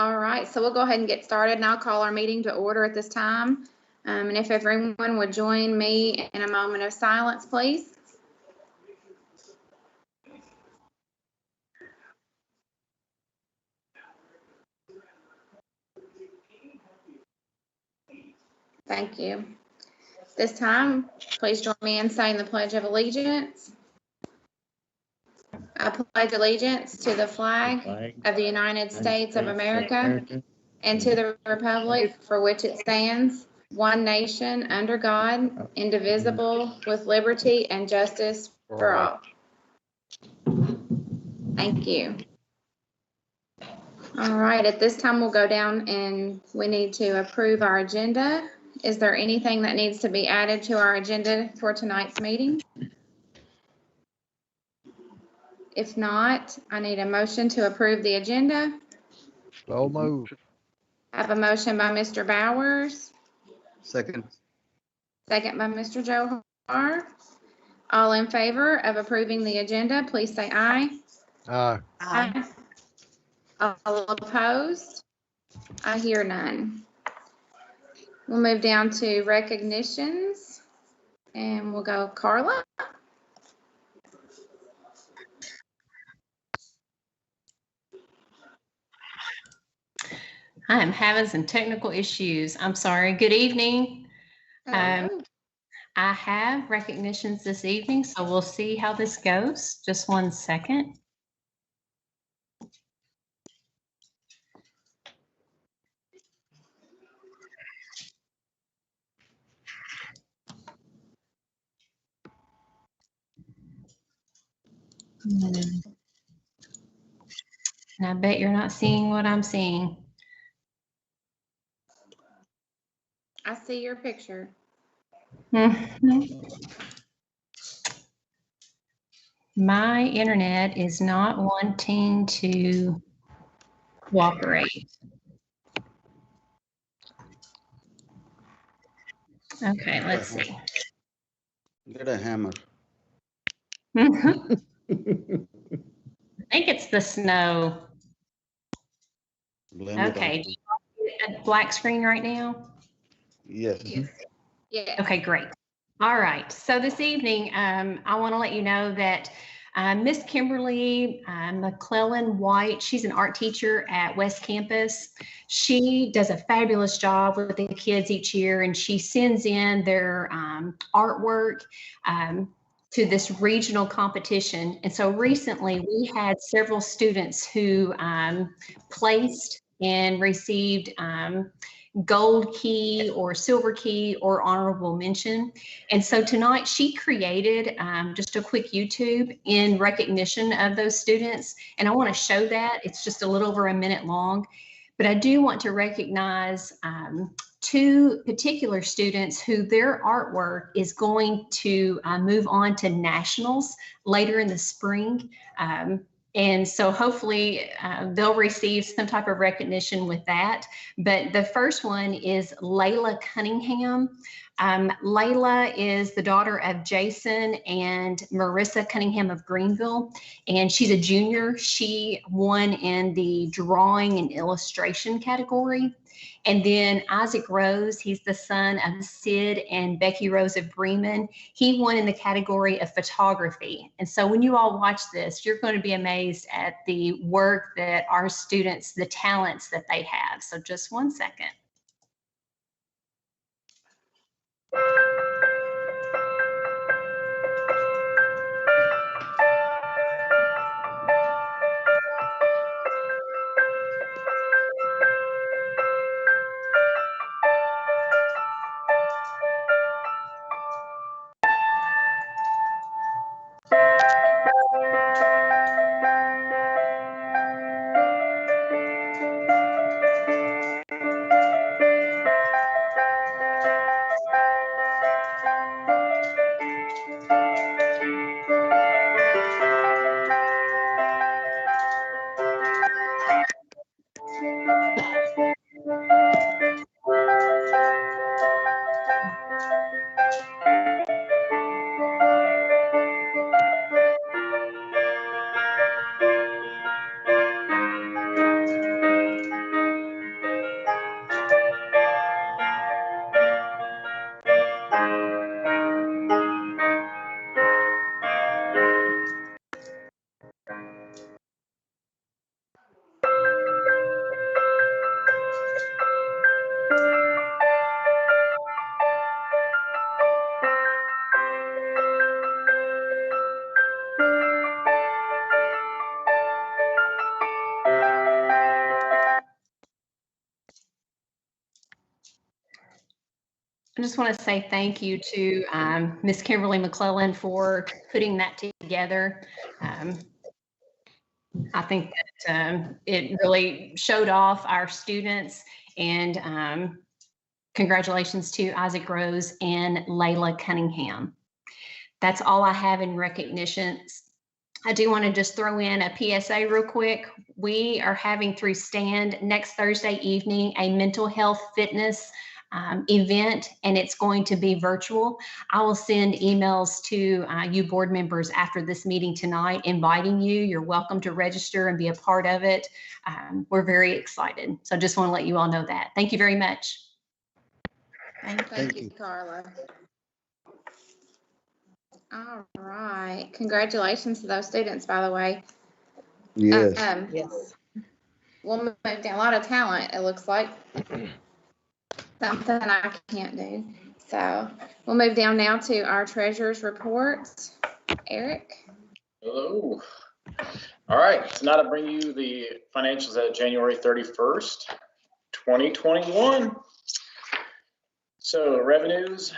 All right, so we'll go ahead and get started, and I'll call our meeting to order at this time. And if everyone would join me in a moment of silence, please. Thank you. This time, please join me in saying the Pledge of Allegiance. I pledge allegiance to the flag of the United States of America and to the republic for which it stands, one nation, under God, indivisible, with liberty and justice for all. Thank you. All right, at this time, we'll go down and we need to approve our agenda. Is there anything that needs to be added to our agenda for tonight's meeting? If not, I need a motion to approve the agenda. So moved. I have a motion by Mr. Bowers. Second. Second by Mr. Johar. All in favor of approving the agenda, please say aye. Aye. Aye. All opposed? I hear none. We'll move down to recognitions, and we'll go Carla. I am having some technical issues. I'm sorry. Good evening. I have recognitions this evening, so we'll see how this goes. Just one second. And I bet you're not seeing what I'm seeing. I see your picture. My internet is not wanting to cooperate. Okay, let's see. Get a hammer. I think it's the snow. Okay, do you want a black screen right now? Yes. Yeah. Okay, great. All right. So this evening, I want to let you know that Miss Kimberly McClellan White, she's an art teacher at West Campus. She does a fabulous job with the kids each year, and she sends in their artwork to this regional competition. And so recently we had several students who placed and received gold key or silver key or honorable mention. And so tonight she created just a quick YouTube in recognition of those students. And I want to show that. It's just a little over a minute long. But I do want to recognize two particular students who their artwork is going to move on to nationals later in the spring. And so hopefully they'll receive some type of recognition with that. But the first one is Layla Cunningham. Layla is the daughter of Jason and Marissa Cunningham of Greenville, and she's a junior. She won in the drawing and illustration category. And then Isaac Rose, he's the son of Sid and Becky Rose of Bremen. He won in the category of photography. And so when you all watch this, you're going to be amazed at the work that our students, the talents that they have. So just one second. just want to say thank you to Miss Kimberly McClellan for putting that together. I think that it really showed off our students, and congratulations to Isaac Rose and Layla Cunningham. That's all I have in recognitions. I do want to just throw in a PSA real quick. We are having through STAND next Thursday evening a mental health fitness event, and it's going to be virtual. I will send emails to you board members after this meeting tonight, inviting you. You're welcome to register and be a part of it. We're very excited. So just want to let you all know that. Thank you very much. Thank you, Carla. All right. Congratulations to those students, by the way. Yes. Yes. We'll move down. A lot of talent, it looks like. Something I can't do. So we'll move down now to our treasurer's reports. Eric? Hello. All right, tonight I bring you the financials at January 31st, 2021. So revenues,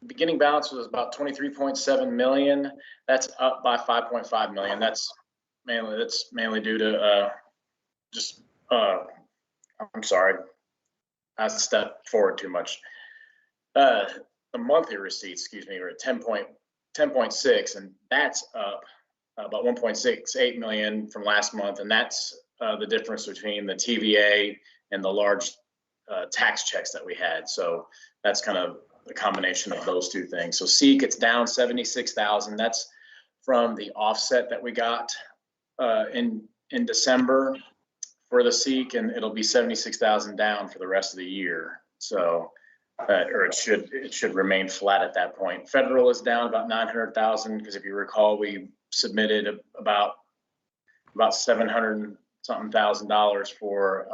beginning balance was about 23.7 million. That's up by 5.5 million. That's mainly due to I'm sorry, I stepped forward too much. The monthly receipts, excuse me, are at 10.6, and that's up about 1.68 million from last month, and that's the difference between the TVA and the large tax checks that we had. So that's kind of the combination of those two things. So SEEK, it's down 76,000. That's from the offset that we got in December for the SEEK, and it'll be 76,000 down for the rest of the year. So, or it should remain flat at that point. Federal is down about 900,000 because if you recall, we submitted about 700 something thousand dollars for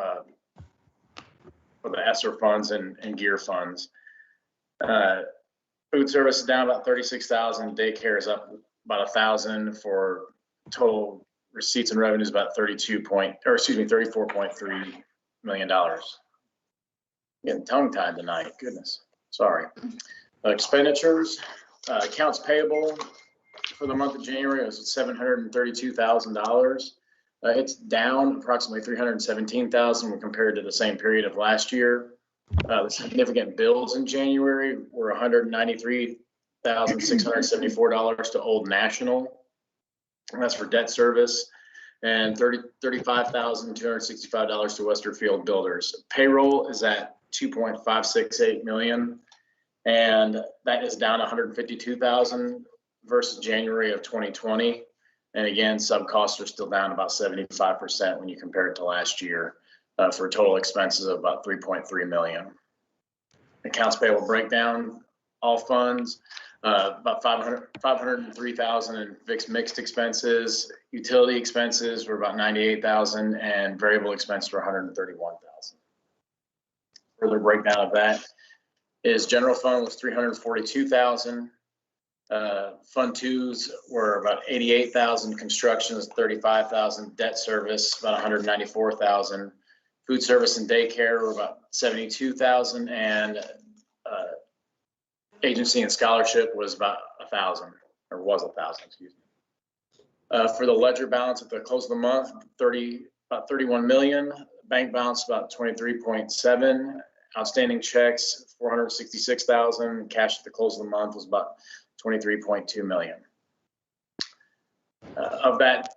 the ESSER funds and gear funds. Food service is down about 36,000. Daycare is up about 1,000 for total receipts and revenues about $34.3 million. Getting tongue tied tonight. Goodness. Sorry. Expenditures, accounts payable for the month of January was $732,000. It's down approximately $317,000 when compared to the same period of last year. The significant bills in January were $193,674 to Old National. And that's for debt service, and $35,265 to Westerfield Builders. Payroll is at $2.568 million, and that is down $152,000 versus January of 2020. And again, sub costs are still down about 75% when you compare it to last year, for total expenses of about $3.3 million. Accounts payable breakdown, all funds, about $503,000 in fixed mixed expenses. Utility expenses were about $98,000, and variable expenses were $131,000. Further breakdown of that is general fund was $342,000. Fund twos were about $88,000. Construction is $35,000. Debt service about $194,000. Food service and daycare were about $72,000, and agency and scholarship was about $1,000, or was $1,000, excuse me. For the ledger balance at the close of the month, about 31 million. Bank balance about 23.7. Outstanding checks 466,000. Cash at the close of the month was about 23.2 million. Of that,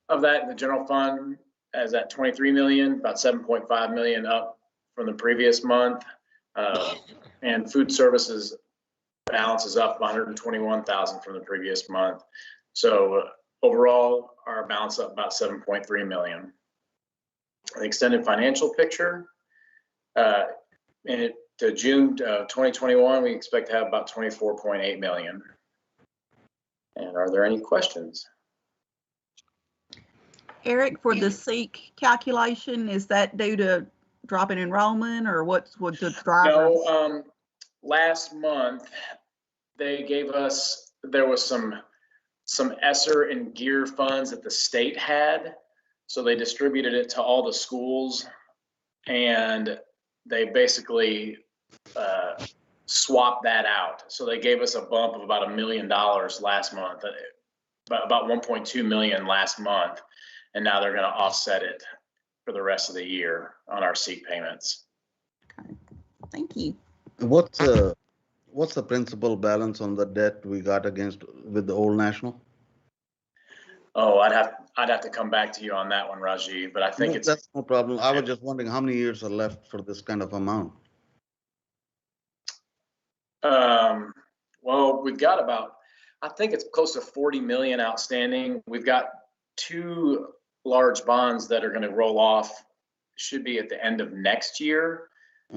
the general fund is at 23 million, about 7.5 million up from the previous month. And food services balance is up 121,000 from the previous month. So overall, our balance up about 7.3 million. The extended financial picture, to June 2021, we expect to have about 24.8 million. And are there any questions? Eric, for the SEEK calculation, is that due to drop in enrollment, or what the driver? No, last month they gave us, there was some ESSER and gear funds that the state had. So they distributed it to all the schools, and they basically swap that out. So they gave us a bump of about $1 million last month, about 1.2 million last month. And now they're going to offset it for the rest of the year on our SEEK payments. Okay. Thank you. What's the principal balance on the debt we got with the Old National? Oh, I'd have to come back to you on that one, Rajiv, but I think That's no problem. I was just wondering how many years are left for this kind of amount? Well, we've got I think it's close to 40 million outstanding. We've got 2 large bonds that are going to roll off, should be at the end of next year,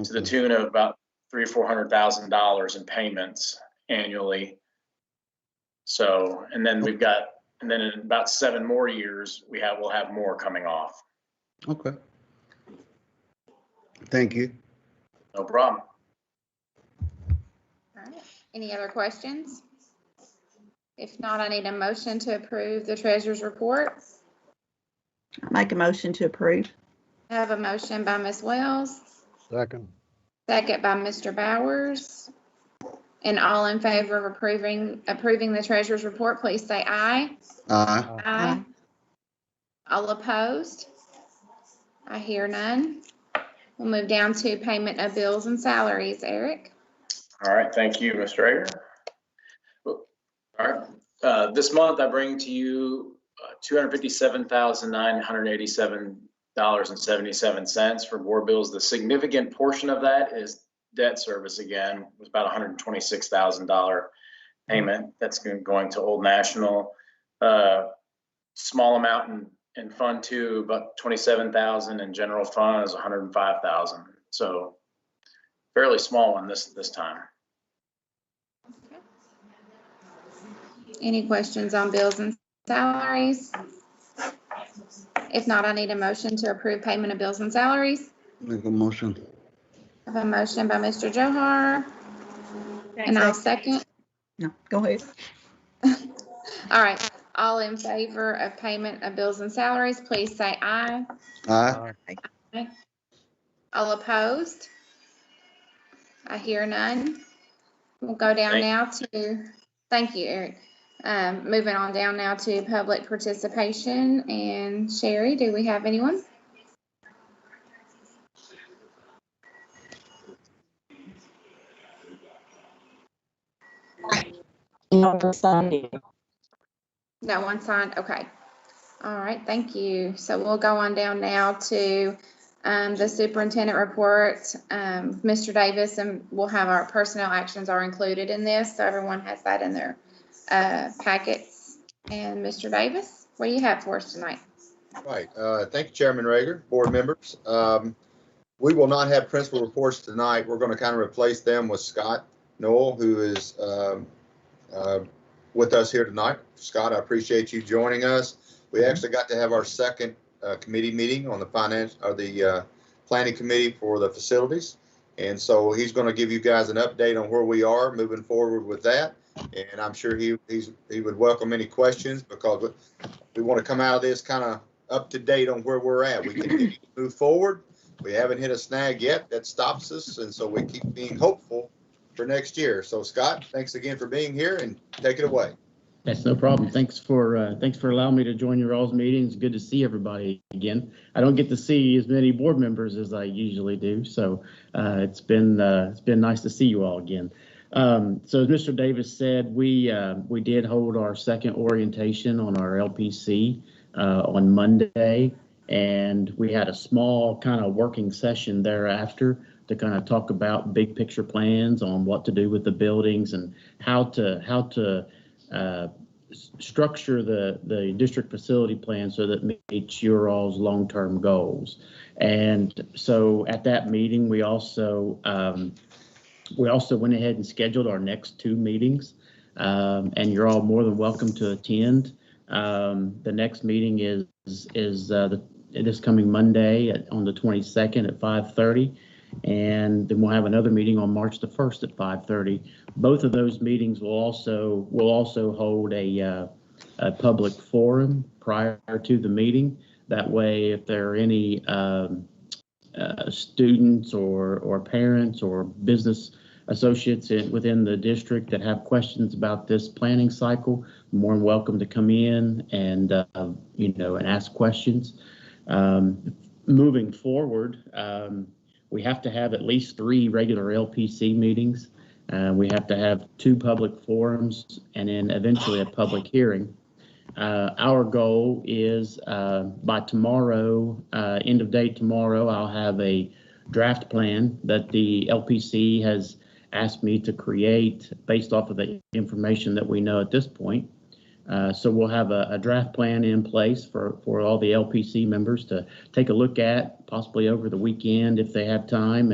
to the tune of about $300,000 or $400,000 in payments annually. So, and then in about 7 more years, we'll have more coming off. Okay. Thank you. No problem. All right. Any other questions? If not, I need a motion to approve the treasurer's report. Make a motion to approve. I have a motion by Ms. Wells, Second. second by Mr. Bowers. And all in favor of approving the treasurer's report, please say aye. Aye. Aye. All opposed? I hear none. We'll move down to payment of bills and salaries. Eric? All right, thank you, Mr. Ager. All right, this month I bring to you $257,987.77 for board bills. The significant portion of that is debt service again, was about $126,000 payment that's going to Old National. Small amount in Fund 2, about $27,000, and general fund is $105,000. So fairly small one this time. Okay. Any questions on bills and salaries? If not, I need a motion to approve payment of bills and salaries. Make a motion. I have a motion by Mr. Johar, and I'll second. No, go ahead. All right. All in favor of payment of bills and salaries, please say aye. Aye. Aye. All opposed? I hear none. We'll go down now to, thank you, Eric. Moving on down now to public participation. And Sherry, do we have anyone? No one signed. No one signed. Okay. All right. Thank you. So we'll go on down now to the superintendent report. Mr. Davis, and we'll have our personnel actions are included in this. So everyone has that in their packets. And Mr. Davis, what do you have for us tonight? Right. Thank you, Chairman Rager, board members. We will not have principal reports tonight. We're going to kind of replace them with Scott Noel, who is with us here tonight. Scott, I appreciate you joining us. We actually got to have our second committee meeting on the planning committee for the facilities. And so he's going to give you guys an update on where we are moving forward with that. And I'm sure he would welcome any questions, because we want to come out of this kind of up to date on where we're at. We continue to move forward. We haven't hit a snag yet that stops us. And so we keep being hopeful for next year. So Scott, thanks again for being here, and take it away. That's no problem. Thanks for allowing me to join your all's meetings. Good to see everybody again. I don't get to see as many board members as I usually do, so it's been nice to see you all again. So as Mr. Davis said, we did hold our second orientation on our LPC on Monday, and we had a small kind of working session thereafter to kind of talk about big picture plans on what to do with the buildings and how to structure the district facility plan so that meets your all's long-term goals. And so at that meeting, we also went ahead and scheduled our next 2 meetings, and you're all more than welcome to attend. The next meeting is this coming Monday on the 22nd at 5:30. And then we'll have another meeting on March the 1st at 5:30. Both of those meetings will also hold a public forum prior to the meeting. That way, if there are any students or parents or business associates within the district that have questions about this planning cycle, more than welcome to come in and and ask questions. Moving forward, we have to have at least 3 regular LPC meetings. We have to have 2 public forums and then eventually a public hearing. Our goal is by tomorrow, end of day tomorrow, I'll have a draft plan that the LPC has asked me to create based off of the information that we know at this point. So we'll have a draft plan in place for all the LPC members to take a look at, possibly over the weekend if they have time,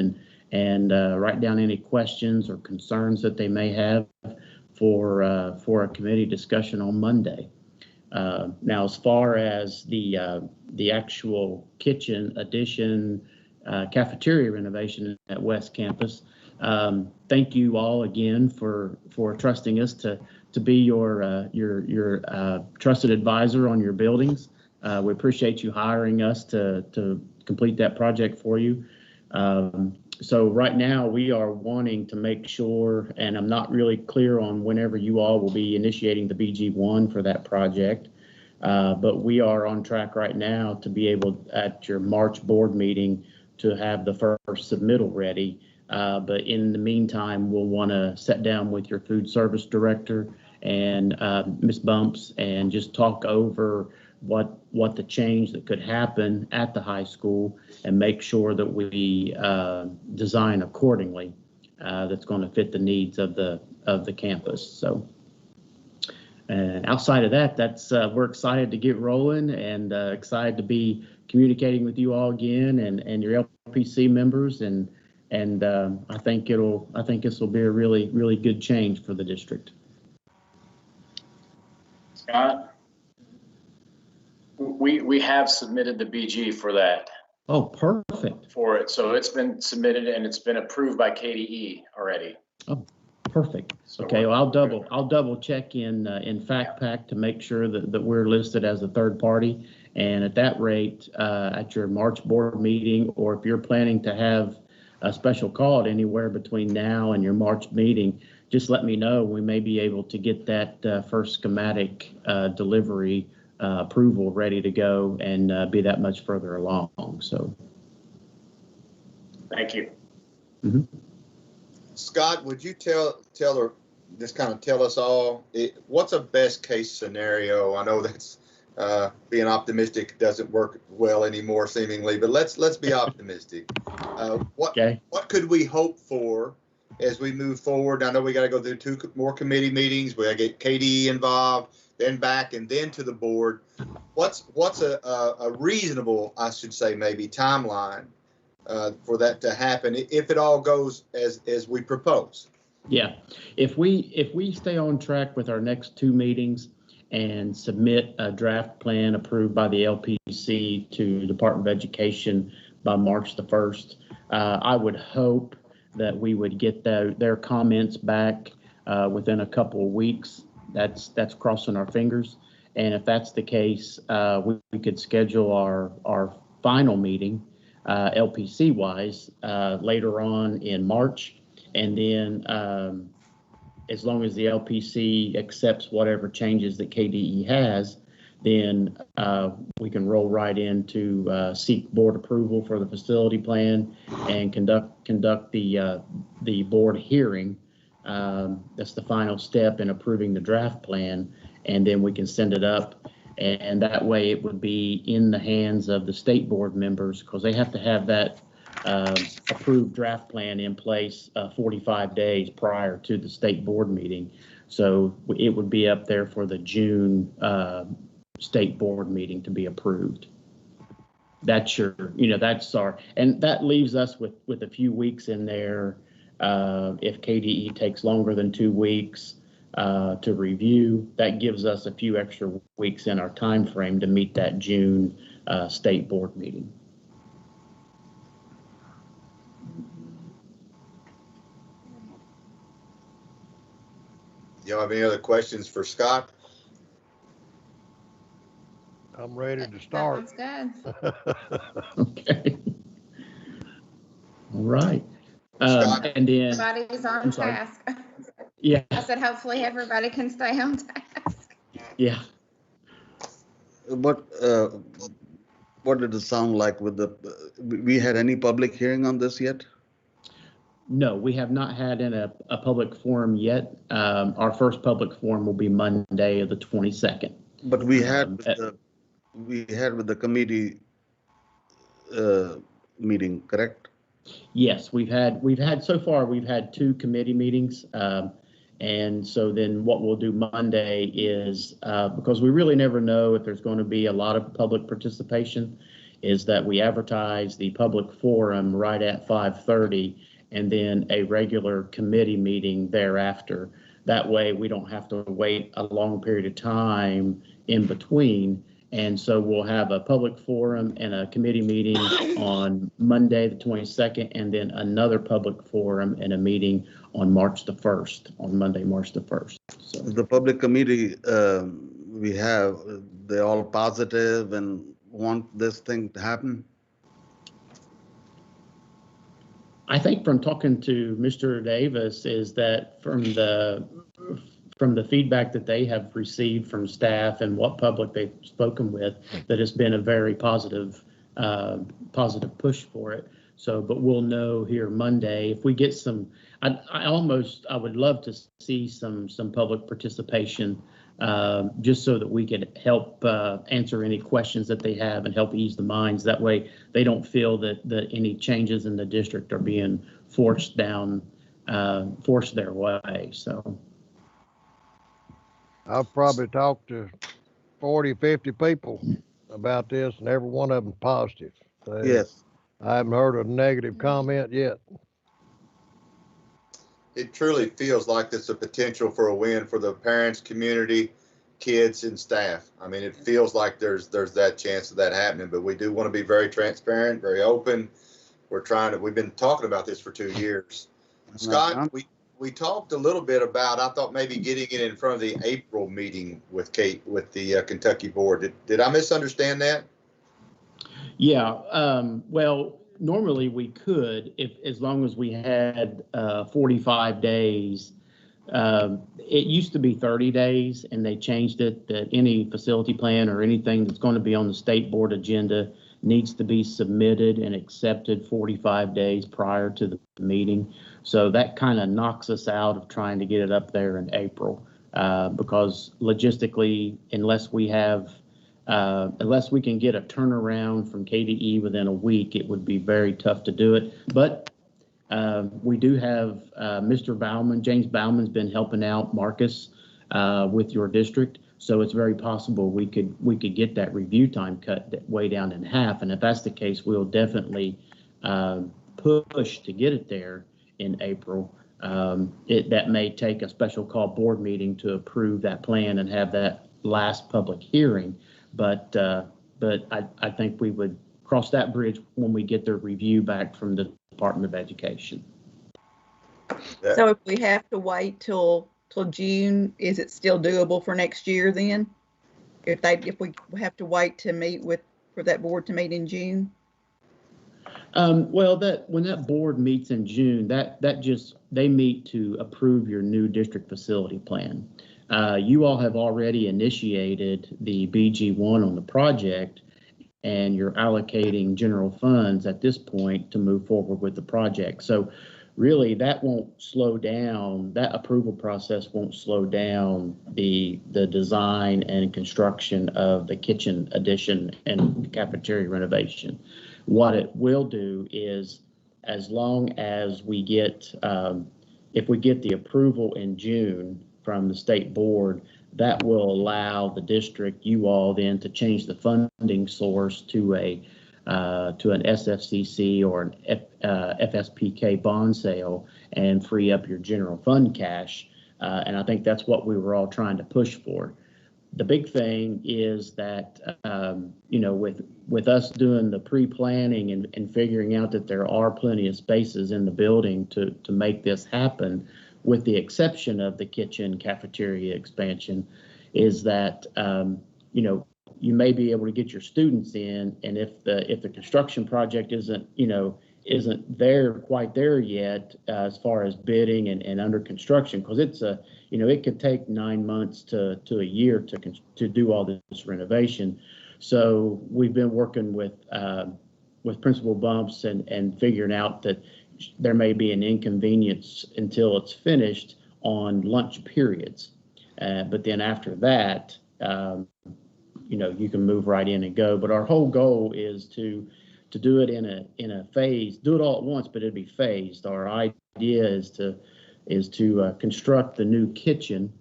and write down any questions or concerns that they may have for a committee discussion on Monday. Now, as far as the actual kitchen addition, cafeteria renovation at West Campus, thank you all again for trusting us to be your trusted advisor on your buildings. We appreciate you hiring us to complete that project for you. So right now we are wanting to make sure, and I'm not really clear on whenever you all will be initiating the BG1 for that project, but we are on track right now to be able at your March board meeting to have the first submittal ready. But in the meantime, we'll want to sit down with your food service director and Ms. Bumps and just talk over what the change that could happen at the high school and make sure that we design accordingly that's going to fit the needs of the campus. So outside of that, that's we're excited to get rolling and excited to be communicating with you all again and your LPC members and I think this will be a really good change for the district. Scott, we have submitted the BG for that. Oh, perfect. For it, so it's been submitted and it's been approved by KDE already. Oh, perfect. So okay, well, I'll double check in FactPack to make sure that we're listed as a third party. And at that rate, at your March board meeting, or if you're planning to have a special call anywhere between now and your March meeting, just let me know. We may be able to get that first schematic delivery approval ready to go and be that much further along. So, thank you. Mm-hmm. Scott, would you tell her, just kind of tell us all, what's a best case scenario? I know that's being optimistic doesn't work well anymore seemingly, but let's be optimistic. What could we hope for as we move forward? I know we got to go through 2 more committee meetings. We got to get KDE involved, then back and then to the board. What's a reasonable, I should say, maybe timeline for that to happen if it all goes as we propose? Yeah, if we stay on track with our next 2 meetings and submit a draft plan approved by the LPC to Department of Education by March the 1st, I would hope that we would get their comments back within a couple of weeks. That's crossing our fingers. And if that's the case, we could schedule our final meeting, LPC wise, later on in March. And then as long as the LPC accepts whatever changes that KDE has, then we can roll right into seek board approval for the facility plan and conduct the board hearing. That's the final step in approving the draft plan, and then we can send it up. And that way it would be in the hands of the state board members, because they have to have that approved draft plan in place 45 days prior to the state board meeting. So it would be up there for the June state board meeting to be approved. That's and that leaves us with a few weeks in there. If KDE takes longer than 2 weeks to review, that gives us a few extra weeks in our time frame to meet that June state board meeting. Y'all have any other questions for Scott? I'm ready to start. Sounds good. Okay. All right. Scott? And then, Everybody's on I'm sorry. task. yeah, I said, hopefully everybody can stay on task. yeah. What did it sound like with we had any public hearing on this yet? No, we have not had a public forum yet. Our first public forum will be Monday of the 22nd. But we had with the committee meeting, correct? Yes, we've had so far, we've had 2 committee meetings. And so then what we'll do Monday is, because we really never know if there's going to be a lot of public participation, is that we advertise the public forum right at 5:30 and then a regular committee meeting thereafter. That way we don't have to wait a long period of time in between. And so we'll have a public forum and a committee meeting on Monday, the 22nd, and then another public forum and a meeting on March the 1st, on Monday, March the 1st. So The public committee they're all positive and want this thing to happen? I think from talking to Mr. Davis is that from the feedback that they have received from staff and what public they've spoken with, that it's been a very positive push for it. So, but we'll know here Monday if we get some. I would love to see some public participation, just so that we could help answer any questions that they have and help ease the minds. That way, they don't feel that any changes in the district are being forced their way. So. I've probably talked to 40, 50 people about this, and every one of them positive. So Yes. I haven't heard a negative comment yet. It truly feels like it's a potential for a win for the parents, community, kids, and staff. I mean, it feels like there's that chance of that happening, but we do want to be very transparent, very open. We've been talking about this for 2 years. Scott, we talked a little bit about, I thought maybe getting it in front of the April meeting with the Kentucky board. Did I misunderstand that? Yeah, well, normally we could, as long as we had 45 days. It used to be 30 days, and they changed it that any facility plan or anything that's going to be on the state board agenda needs to be submitted and accepted 45 days prior to the meeting. So that kind of knocks us out of trying to get it up there in April, because logistically, unless we can get a turnaround from KDE within a week, it would be very tough to do it. But we do have Mr. Bauman, James Bauman's been helping out Marcus with your district. So it's very possible we could get that review time cut way down in half. And if that's the case, we'll definitely push to get it there in April. That may take a special call board meeting to approve that plan and have that last public hearing. But I think we would cross that bridge when we get the review back from the Department of Education. So if we have to wait till June, is it still doable for next year then? If we have to wait to meet for that board to meet in June? Well, when that board meets in June, they meet to approve your new district facility plan. You all have already initiated the BG1 on the project, and you're allocating general funds at this point to move forward with the project. So really that won't slow down, that approval process won't slow down the design and construction of the kitchen addition and cafeteria renovation. What it will do is, as long as we get, if we get the approval in June from the state board, that will allow the district, you all then, to change the funding source to an SFCC or an FSPK bond sale and free up your general fund cash. And I think that's what we were all trying to push for. The big thing is that, with us doing the pre-planning and figuring out that there are plenty of spaces in the building to make this happen, with the exception of the kitchen cafeteria expansion, is that, you may be able to get your students in, and if the construction project isn't isn't quite there yet as far as bidding and under construction, because it's it could take 9 months to a year to do all this renovation. So we've been working with Principal Bumps and figuring out that there may be an inconvenience until it's finished on lunch periods. But then after that, you can move right in and go. But our whole goal is to do it in a phase, do it all at once, but it'd be phased. Our idea is to construct the new kitchen,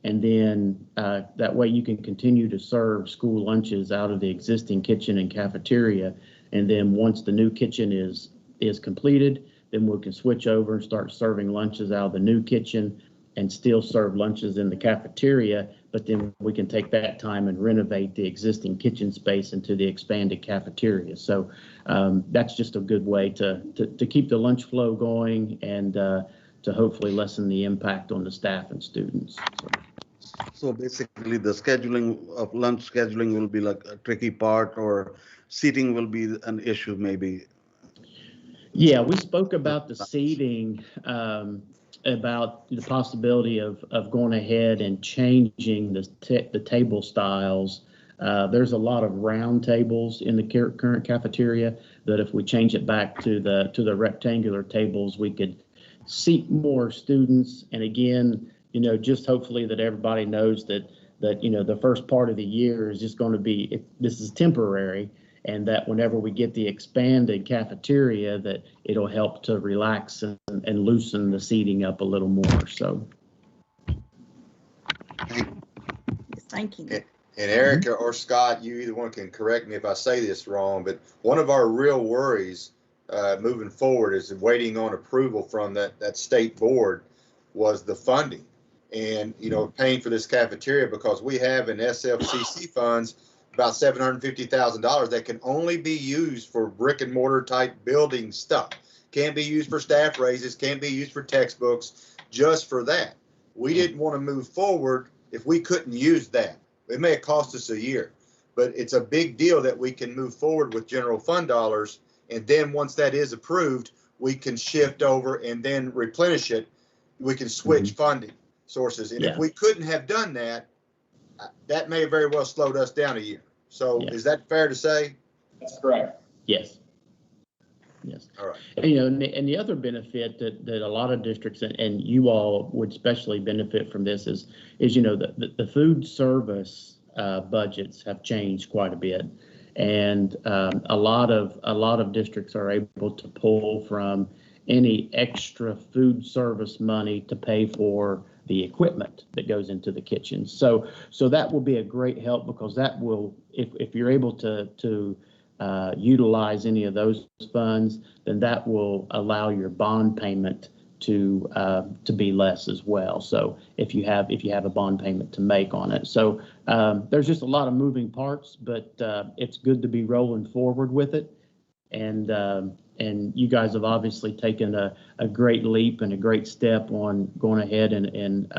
and then that way you can continue to serve school lunches out of the existing kitchen and cafeteria. And then once the new kitchen is completed, then we can switch over and start serving lunches out of the new kitchen and still serve lunches in the cafeteria, but then we can take that time and renovate the existing kitchen space into the expanded cafeteria. So that's just a good way to keep the lunch flow going and to hopefully lessen the impact on the staff and students. So basically the scheduling of lunch scheduling will be like a tricky part, or seating will be an issue maybe. Yeah, we spoke about the seating, about the possibility of going ahead and changing the table styles. There's a lot of round tables in the current cafeteria that if we change it back to the rectangular tables, we could seat more students. And again, just hopefully that everybody knows that the first part of the year is just going to be, this is temporary, and that whenever we get the expanded cafeteria, that it'll help to relax and loosen the seating up a little more. So. Thank you. And Eric or Scott, you either one can correct me if I say this wrong, but one of our real worries moving forward is waiting on approval from that state board was the funding, and paying for this cafeteria, because we have in SFCC funds about $750,000 that can only be used for brick and mortar type building stuff. Can't be used for staff raises, can't be used for textbooks, just for that. We didn't want to move forward if we couldn't use that. It may have cost us a year, but it's a big deal that we can move forward with general fund dollars. And then once that is approved, we can shift over and then replenish it. We can switch funding sources. And if we couldn't have done that, that may have very well slowed us down a year. So is that fair to say? That's correct. Yes. All right. And, and the other benefit that a lot of districts and you all would especially benefit from this is the food service budgets have changed quite a bit, and a lot of districts are able to pull from any extra food service money to pay for the equipment that goes into the kitchen. So that will be a great help, because that will, if you're able to utilize any of those funds, then that will allow your bond payment to be less as well. So if you have a bond payment to make on it. So there's just a lot of moving parts, but it's good to be rolling forward with it. And you guys have obviously taken a great leap and a great step on going ahead and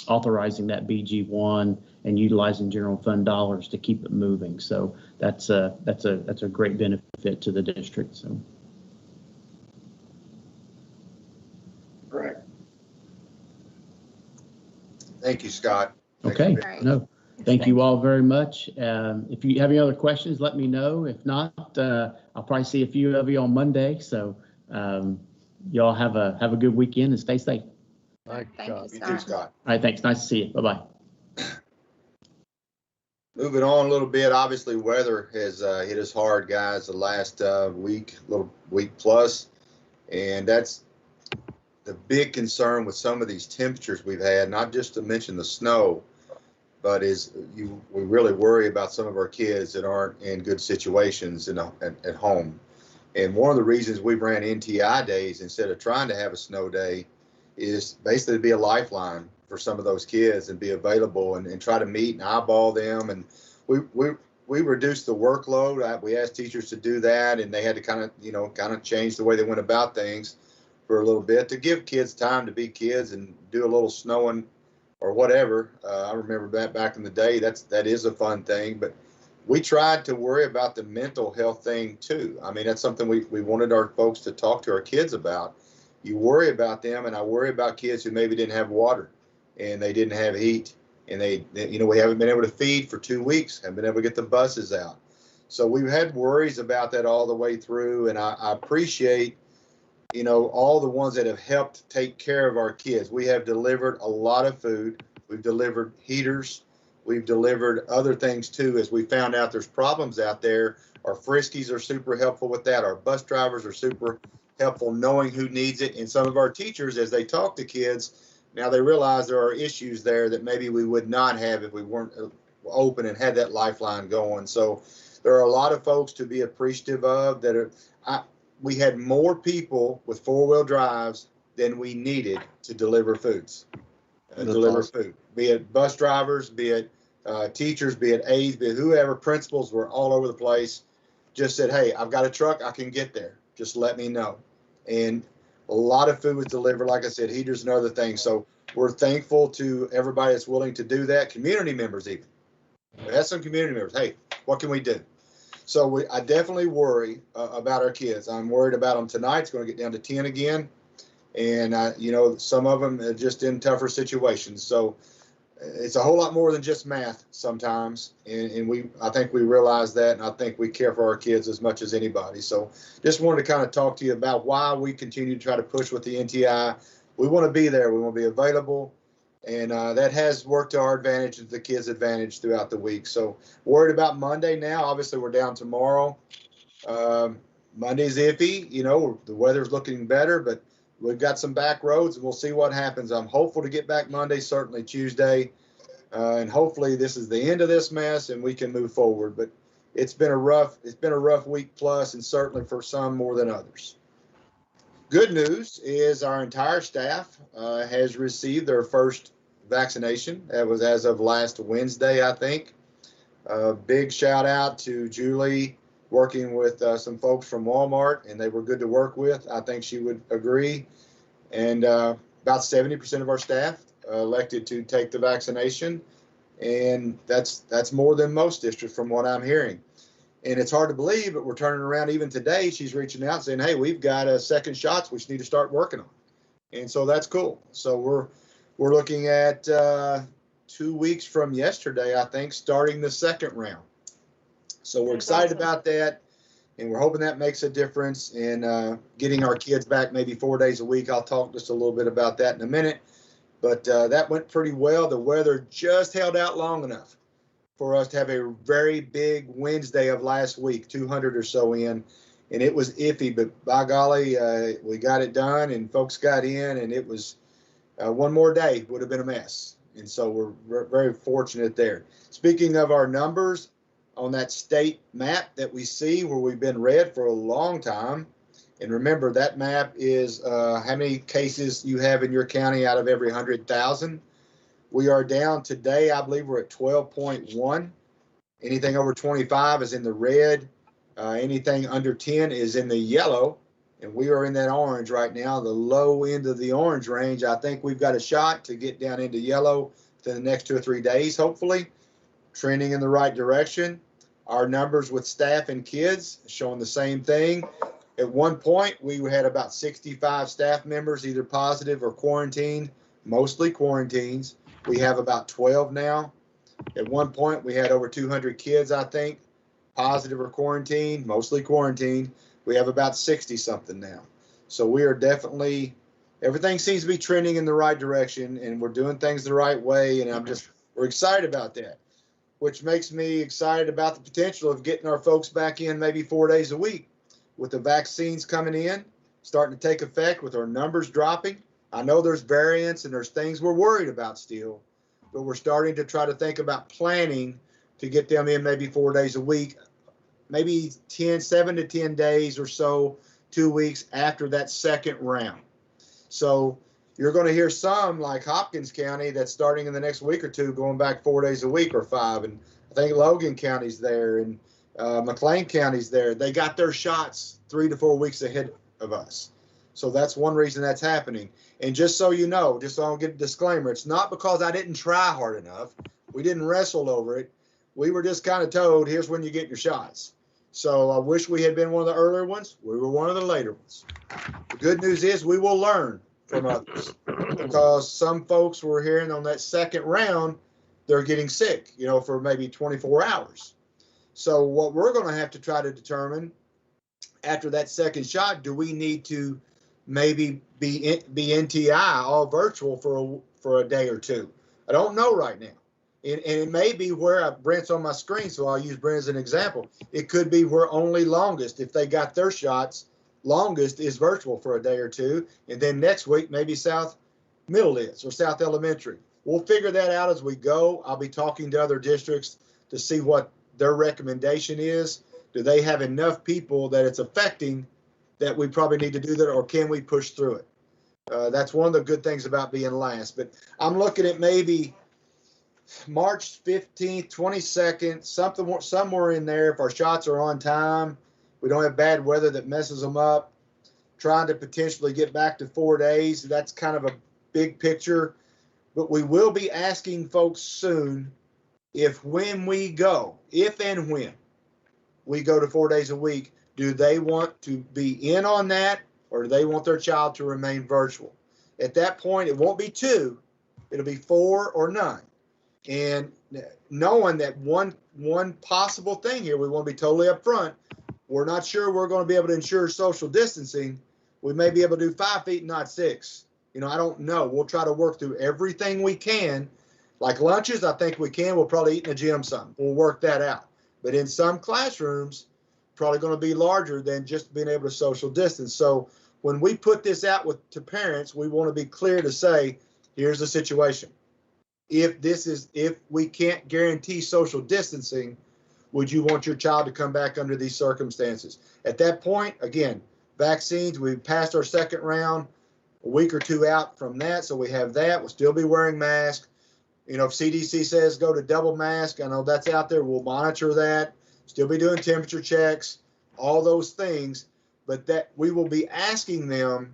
authorizing that BG1 and utilizing general fund dollars to keep it moving. So that's a great benefit to the district. So. Correct. Thank you, Scott. Okay. Right. No. Thank you all very much. If you have any other questions, let me know. If not, I'll probably see a few of you on Monday. So y'all have a good weekend and stay safe. Thank you, Scott. You too, Scott. All right, thanks. Nice to see you. Bye-bye. Moving on a little bit, obviously weather has hit us hard, guys, the last little week plus. And that's the big concern with some of these temperatures we've had, not just to mention the snow, but we really worry about some of our kids that aren't in good situations at home. And one of the reasons we ran NTI days instead of trying to have a snow day is basically to be a lifeline for some of those kids and be available and try to meet and eyeball them. And we reduced the workload. We asked teachers to do that, and they had to kind of change the way they went about things for a little bit to give kids time to be kids and do a little snowing or whatever. I remember that back in the day. That is a fun thing, but we tried to worry about the mental health thing too. I mean, that's something we wanted our folks to talk to our kids about. You worry about them, and I worry about kids who maybe didn't have water and they didn't have heat, and they we haven't been able to feed for 2 weeks, haven't been able to get the buses out. So we've had worries about that all the way through, and I appreciate, all the ones that have helped take care of our kids. We have delivered a lot of food. We've delivered heaters. We've delivered other things too, as we found out there's problems out there. Our Friskies are super helpful with that. Our bus drivers are super helpful knowing who needs it. And some of our teachers, as they talk to kids, now they realize there are issues there that maybe we would not have if we weren't open and had that lifeline going. So there are a lot of folks to be appreciative of that we had more people with 4-wheel drives than we needed to deliver foods. Food, be it bus drivers, be it teachers, be it aides, be it whoever, principals were all over the place. Just said, hey, I've got a truck, I can get there. Just let me know. And a lot of food was delivered, like I said, heaters and other things. So we're thankful to everybody that's willing to do that. Community members even. We had some community members. Hey, what can we do? So I definitely worry about our kids. I'm worried about them tonight. It's going to get down to 10 again. And, some of them are just in tougher situations. So it's a whole lot more than just math sometimes. And I think we realize that, and I think we care for our kids as much as anybody. So just wanted to kind of talk to you about why we continue to try to push with the NTI. We want to be there. We want to be available. And that has worked to our advantage and the kids' advantage throughout the week. So worried about Monday now. Obviously, we're down tomorrow. Monday's iffy. The weather's looking better, but we've got some back roads, and we'll see what happens. I'm hopeful to get back Monday, certainly Tuesday, and hopefully this is the end of this mess and we can move forward. But it's been a rough week plus, and certainly for some more than others. Good news is our entire staff has received their first vaccination. That was as of last Wednesday, I think. Big shout out to Julie, working with some folks from Walmart, and they were good to work with. I think she would agree. And about 70% of our staff elected to take the vaccination, and that's more than most districts from what I'm hearing. And it's hard to believe, but we're turning around even today. She's reaching out saying, hey, we've got second shots we need to start working on. And so that's cool. So we're looking at 2 weeks from yesterday, I think, starting the second round. So we're excited about that, and we're hoping that makes a difference in getting our kids back maybe 4 days a week. I'll talk just a little bit about that in a minute. But that went pretty well. The weather just held out long enough for us to have a very big Wednesday of last week, 200 or so in, and it was iffy. But by golly, we got it done, and folks got in, and it was one more day would have been a mess. And so we're very fortunate there. Speaking of our numbers, on that state map that we see where we've been red for a long time. And remember, that map is how many cases you have in your county out of every 100,000. We are down today, I believe we're at 12.1. Anything over 25 is in the red. Anything under 10 is in the yellow. And we are in that orange right now, the low end of the orange range. I think we've got a shot to get down into yellow within the next 2 or 3 days, hopefully. Trending in the right direction. Our numbers with staff and kids showing the same thing. At one point, we had about 65 staff members, either positive or quarantined, mostly quarantines. We have about 12 now. At one point, we had over 200 kids, I think, positive or quarantined, mostly quarantined. We have about 60 something now. So we are definitely, everything seems to be trending in the right direction, and we're doing things the right way. And we're excited about that, which makes me excited about the potential of getting our folks back in maybe 4 days a week with the vaccines coming in, starting to take effect with our numbers dropping. I know there's variants and there's things we're worried about still, but we're starting to try to think about planning to get them in maybe 4 days a week, maybe 7 to 10 days or so, 2 weeks after that second round. So you're going to hear some like Hopkins County that's starting in the next week or two, going back 4 days a week or 5. And I think Logan County's there and McLean County's there. They got their shots 3 to 4 weeks ahead of us. So that's one reason that's happening. And just so you know, just so I'll get a disclaimer, it's not because I didn't try hard enough. We didn't wrestle over it. we were just kind of told, here's when you get your shots. So I wish we had been one of the earlier ones. We were one of the later ones. The good news is we will learn from others, because some folks were hearing on that second round, they're getting sick, you know, for maybe 24 hours. So what we're going to have to try to determine after that second shot, do we need to maybe be NTI, all virtual, for a day or two? I don't know right now. And it may be where Brent's on my screen, so I'll use Brent as an example. It could be where only longest, if they got their shots, longest is virtual for a day or two. And then next week, maybe South Middle is, or South Elementary. We'll figure that out as we go. I'll be talking to other districts to see what their recommendation is. Do they have enough people that it's affecting that we probably need to do that, or can we push through it? That's one of the good things about being last. But I'm looking at maybe March 15th, 22nd, somewhere in there. If our shots are on time, we don't have bad weather that messes them up. Trying to potentially get back to 4 days. That's kind of a big picture. But we will be asking folks soon if and when we go to 4 days a week, do they want to be in on that, or do they want their child to remain virtual? At that point, it won't be 2, it'll be 4 or none. And knowing that one possible thing here, we want to be totally upfront, we're not sure we're going to be able to ensure social distancing. We may be able to do 5 feet, not 6. You know, I don't know. We'll try to work through everything we can. Like lunches, I think we can. We'll probably eat in the gym some. We'll work that out. But in some classrooms, probably going to be larger than just being able to social distance. So when we put this out to parents, we want to be clear to say, here's the situation. If we can't guarantee social distancing, would you want your child to come back under these circumstances? At that point, again, vaccines, we've passed our second round, a week or two out from that. So we have that. We'll still be wearing masks. You know, if CDC says go to double mask, I know that's out there. We'll monitor that. Still be doing temperature checks, all those things. But that we will be asking them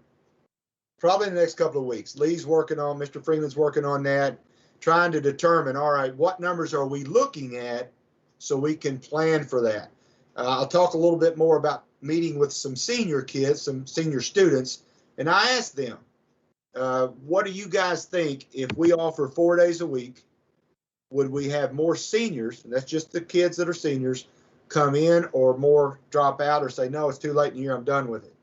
probably in the next couple of weeks. Lee's working on, Mr. Freeman's working on that, trying to determine, all right, what numbers are we looking at so we can plan for that. I'll talk a little bit more about meeting with some senior kids, some senior students, and I asked them, what do you guys think if we offer 4 days a week? Would we have more seniors, and that's just the kids that are seniors, come in, or more drop out or say, no, it's too late in the year, I'm done with it?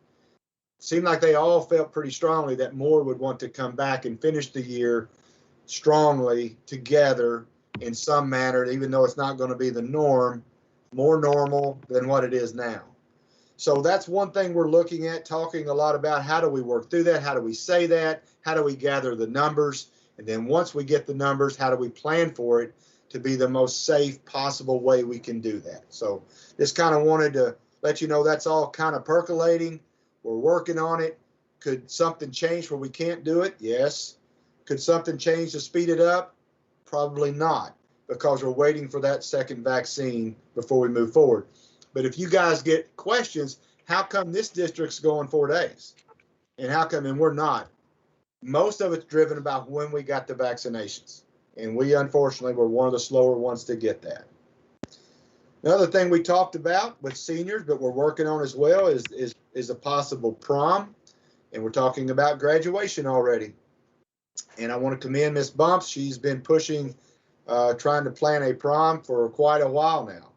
Seemed like they all felt pretty strongly that more would want to come back and finish the year strongly together in some manner, even though it's not going to be the norm, more normal than what it is now. So that's one thing we're looking at, talking a lot about how do we work through that? How do we say that? How do we gather the numbers? And then once we get the numbers, how do we plan for it to be the most safe possible way we can do that? So just kind of wanted to let you know that's all kind of percolating. We're working on it. Could something change where we can't do it? Yes. Could something change to speed it up? Probably not, because we're waiting for that second vaccine before we move forward. But if you guys get questions, how come this district's going 4 days? And how come, and we're not? Most of it's driven about when we got the vaccinations. And we, unfortunately, were one of the slower ones to get that. Another thing we talked about with seniors, but we're working on as well, is a possible prom. And we're talking about graduation already. And I want to commend Ms. Bumps. She's been pushing, trying to plan a prom for quite a while now.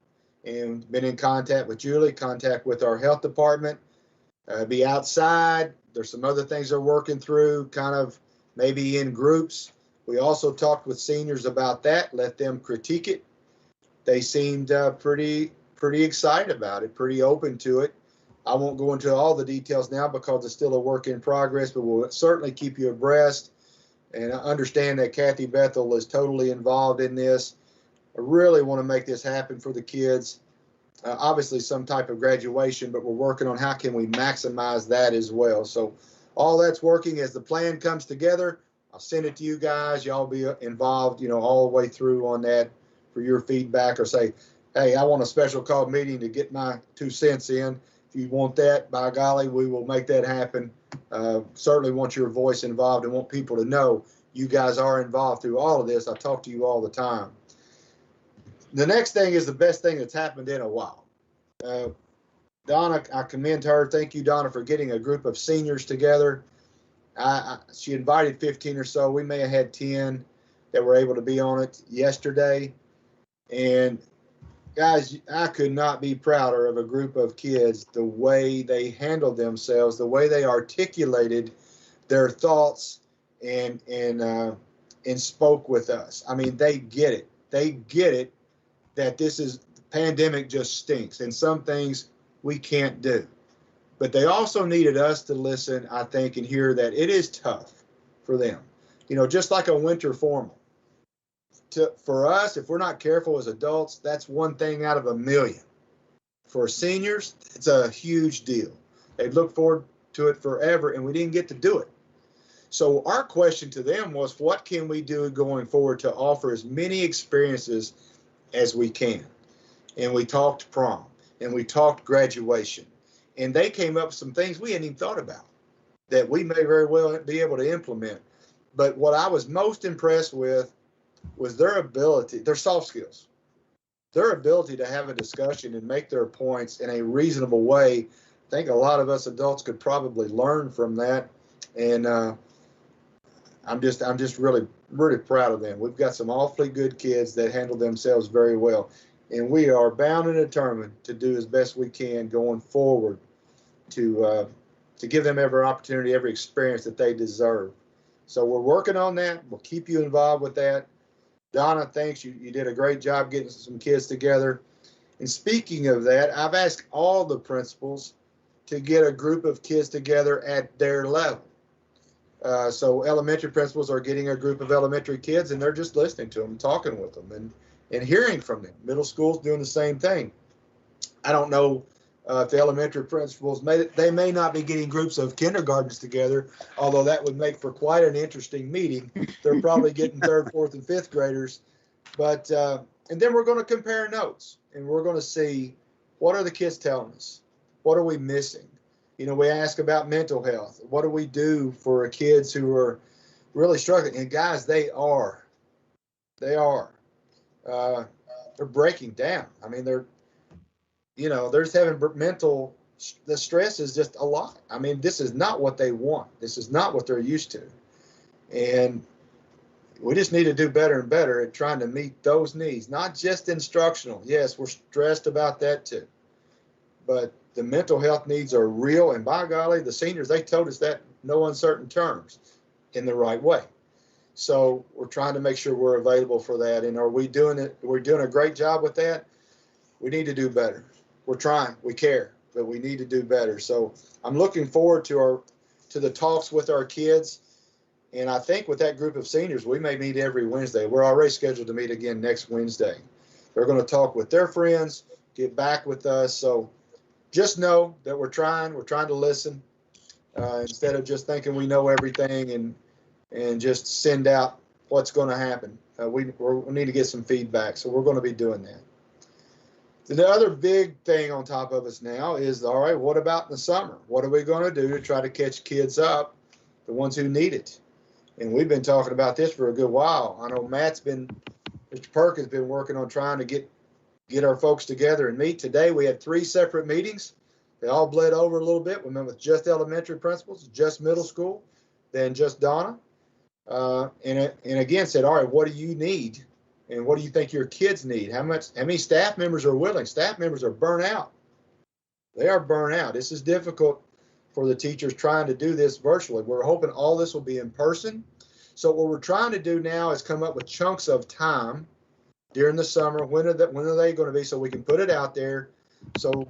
And been in contact with Julie, contact with our health department, be outside. There's some other things they're working through, kind of maybe in groups. We also talked with seniors about that, let them critique it. They seemed pretty excited about it, pretty open to it. I won't go into all the details now because it's still a work in progress, but we'll certainly keep you abreast. And I understand that Kathy Bethel is totally involved in this. I really want to make this happen for the kids. Obviously some type of graduation, but we're working on how can we maximize that as well. So all that's working. As the plan comes together, I'll send it to you guys. Y'all be involved, you know, all the way through on that for your feedback, or say, hey, I want a special call meeting to get my 2 cents in. If you want that, by golly, we will make that happen. Certainly want your voice involved and want people to know you guys are involved through all of this. I talk to you all the time. The next thing is the best thing that's happened in a while. Donna, I commend her. Thank you, Donna, for getting a group of seniors together. She invited 15 or so. We may have had 10 that were able to be on it yesterday. And guys, I could not be prouder of a group of kids, the way they handled themselves, the way they articulated their thoughts and spoke with us. I mean, they get it. They get it that this is, the pandemic just stinks and some things we can't do. But they also needed us to listen, I think, and hear that it is tough for them. You know, just like a winter formal. For us, if we're not careful as adults, that's one thing out of a million. For seniors, it's a huge deal. They've looked forward to it forever, and we didn't get to do it. So our question to them was, what can we do going forward to offer as many experiences as we can? And we talked prom, and we talked graduation. And they came up with some things we hadn't even thought about that we may very well be able to implement. But what I was most impressed with was their ability, their soft skills, their ability to have a discussion and make their points in a reasonable way. I think a lot of us adults could probably learn from that. And I'm just really proud of them. We've got some awfully good kids that handle themselves very well. And we are bound and determined to do as best we can going forward to give them every opportunity, every experience that they deserve. So we're working on that. We'll keep you involved with that. Donna, thanks. You did a great job getting some kids together. And speaking of that, I've asked all the principals to get a group of kids together at their level. So elementary principals are getting a group of elementary kids, and they're just listening to them, talking with them, and hearing from them. Middle school's doing the same thing. I don't know if the elementary principals they may not be getting groups of kindergartens together, although that would make for quite an interesting meeting. They're probably getting third, fourth, and fifth graders. But and then we're going to compare notes, and we're going to see, what are the kids telling us? What are we missing? You know, we ask about mental health. What do we do for kids who are really struggling? And guys, they are. They're breaking down. I mean, they're just having the stress is just a lot. I mean, this is not what they want. This is not what they're used to. And we just need to do better and better at trying to meet those needs, not just instructional. Yes, we're stressed about that too. But the mental health needs are real. And by golly, the seniors, they told us that in no uncertain terms in the right way. So we're trying to make sure we're available for that. And are we doing it? We're doing a great job with that. We need to do better. We're trying, we care, but we need to do better. So I'm looking forward to the talks with our kids. And I think with that group of seniors, we may meet every Wednesday. We're already scheduled to meet again next Wednesday. They're going to talk with their friends, get back with us. So just know that we're trying to listen instead of just thinking we know everything and just send out what's going to happen. We need to get some feedback. So we're going to be doing that. The other big thing on top of us now is, all right, what about in the summer? What are we going to do to try to catch kids up, the ones who need it? And we've been talking about this for a good while. I know Mr. Perk has been working on trying to get our folks together and meet. Today we had 3 separate meetings. They all bled over a little bit. We met with just elementary principals, just middle school, then just Donna. And again said, all right, what do you need? And what do you think your kids need? How many staff members are willing? Staff members are burnt out. They are burnt out. This is difficult for the teachers trying to do this virtually. We're hoping all this will be in person. So what we're trying to do now is come up with chunks of time during the summer. When are they going to be, so we can put it out there so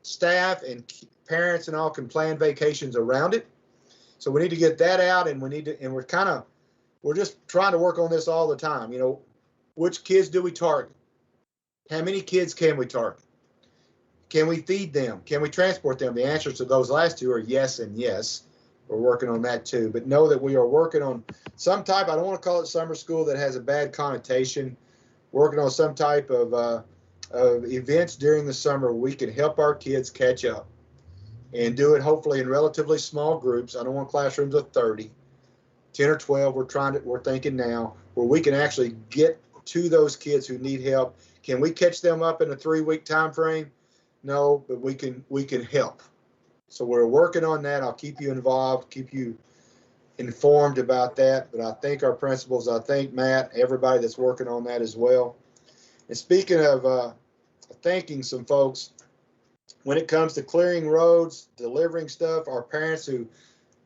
staff and parents and all can plan vacations around it. So we need to get that out, and we're just trying to work on this all the time. You know, which kids do we target? How many kids can we target? Can we feed them? Can we transport them? The answers to those last 2 are yes and yes. We're working on that too. But know that we are working on some type, I don't want to call it summer school, that has a bad connotation. Working on some type of events during the summer where we can help our kids catch up and do it hopefully in relatively small groups. I don't want classrooms of 30, 10 or 12. We're thinking now where we can actually get to those kids who need help. Can we catch them up in a 3-week time frame? No, but we can help. So we're working on that. I'll keep you involved, keep you informed about that. But I thank our principals, I thank Matt, everybody that's working on that as well. And speaking of thanking some folks, when it comes to clearing roads, delivering stuff, our parents who,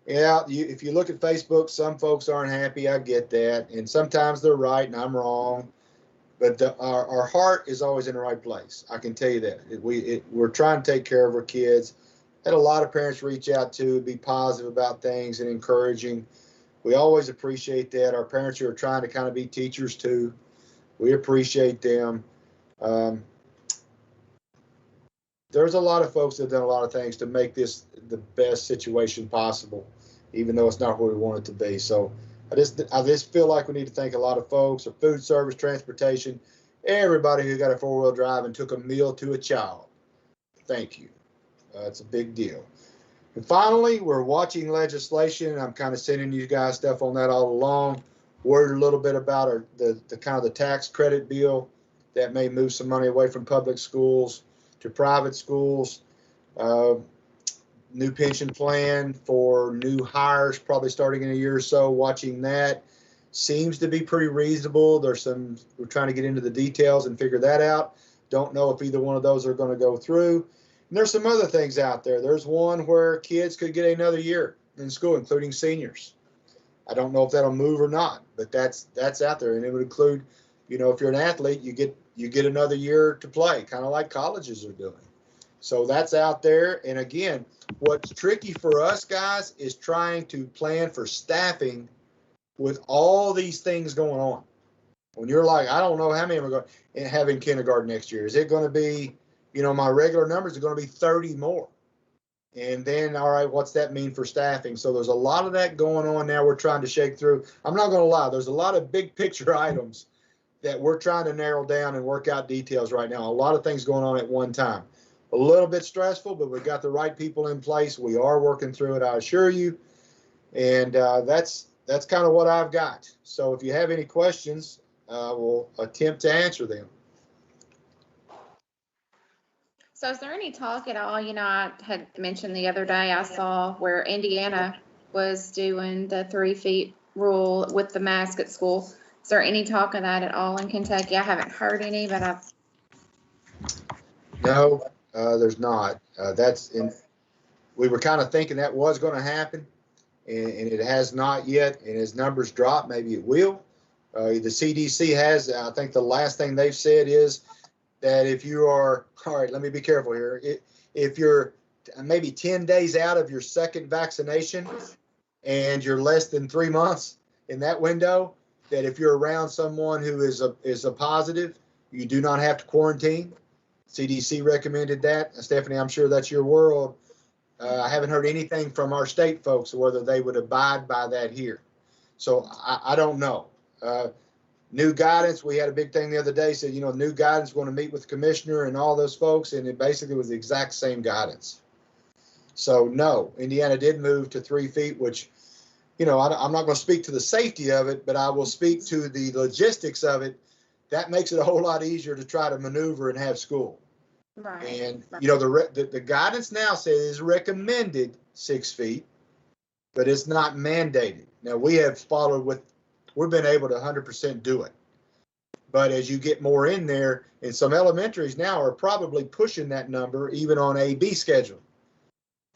if you look at Facebook, some folks aren't happy. I get that. And sometimes they're right and I'm wrong. But our heart is always in the right place. I can tell you that. We're trying to take care of our kids. Had a lot of parents reach out to be positive about things and encouraging. We always appreciate that. Our parents who are trying to kind of be teachers too, we appreciate them. There's a lot of folks that have done a lot of things to make this the best situation possible, even though it's not where we want it to be. So I just feel like we need to thank a lot of folks, our food service, transportation, everybody who got a 4-wheel drive and took a meal to a child. Thank you. It's a big deal. And finally, we're watching legislation. I'm kind of sending you guys stuff on that all along. Worried a little bit about the kind of the tax credit bill that may move some money away from public schools to private schools. New pension plan for new hires, probably starting in a year or so. Watching that seems to be pretty reasonable. We're trying to get into the details and figure that out. Don't know if either one of those are going to go through. And there's some other things out there. There's one where kids could get another year in school, including seniors. I don't know if that'll move or not, but that's out there, and it would include, if you're an athlete, you get another year to play, kind of like colleges are doing. So that's out there. And again, what's tricky for us guys is trying to plan for staffing with all these things going on. When you're like, I don't know how many are going to have in kindergarten next year. Is it going to be, my regular numbers are going to be 30 more? And then, all right, what's that mean for staffing? So there's a lot of that going on now we're trying to shake through. I'm not going to lie. There's a lot of big picture items that we're trying to narrow down and work out details right now. A lot of things going on at one time. A little bit stressful, but we've got the right people in place. We are working through it, I assure you. And that's kind of what I've got. So if you have any questions, we'll attempt to answer them. So is there any talk at all? I had mentioned the other day I saw where Indiana was doing the 3 feet rule with the mask at school. Is there any talk of that at all in Kentucky? I haven't heard any, but No, there's not. We were kind of thinking that was going to happen, and it has not yet. And as numbers drop, maybe it will. The CDC has, I think the last thing they've said is that if you are, all right, let me be careful here. If you're maybe 10 days out of your second vaccination and you're less than 3 months in that window, that if you're around someone who is a positive, you do not have to quarantine. CDC recommended that. Stephanie, I'm sure that's your world. I haven't heard anything from our state folks whether they would abide by that here. So I don't know. New guidance, we had a big thing the other day, said, new guidance, going to meet with the commissioner and all those folks, and it basically was the exact same guidance. So no, Indiana did move to 3 feet, which, I'm not going to speak to the safety of it, but I will speak to the logistics of it. That makes it a whole lot easier to try to maneuver and have school. right. And, the guidance now says recommended 6 feet, but it's not mandated. Now, we have we've been able to 100% do it. But as you get more in there, and some elementaries now are probably pushing that number even on A/B schedule.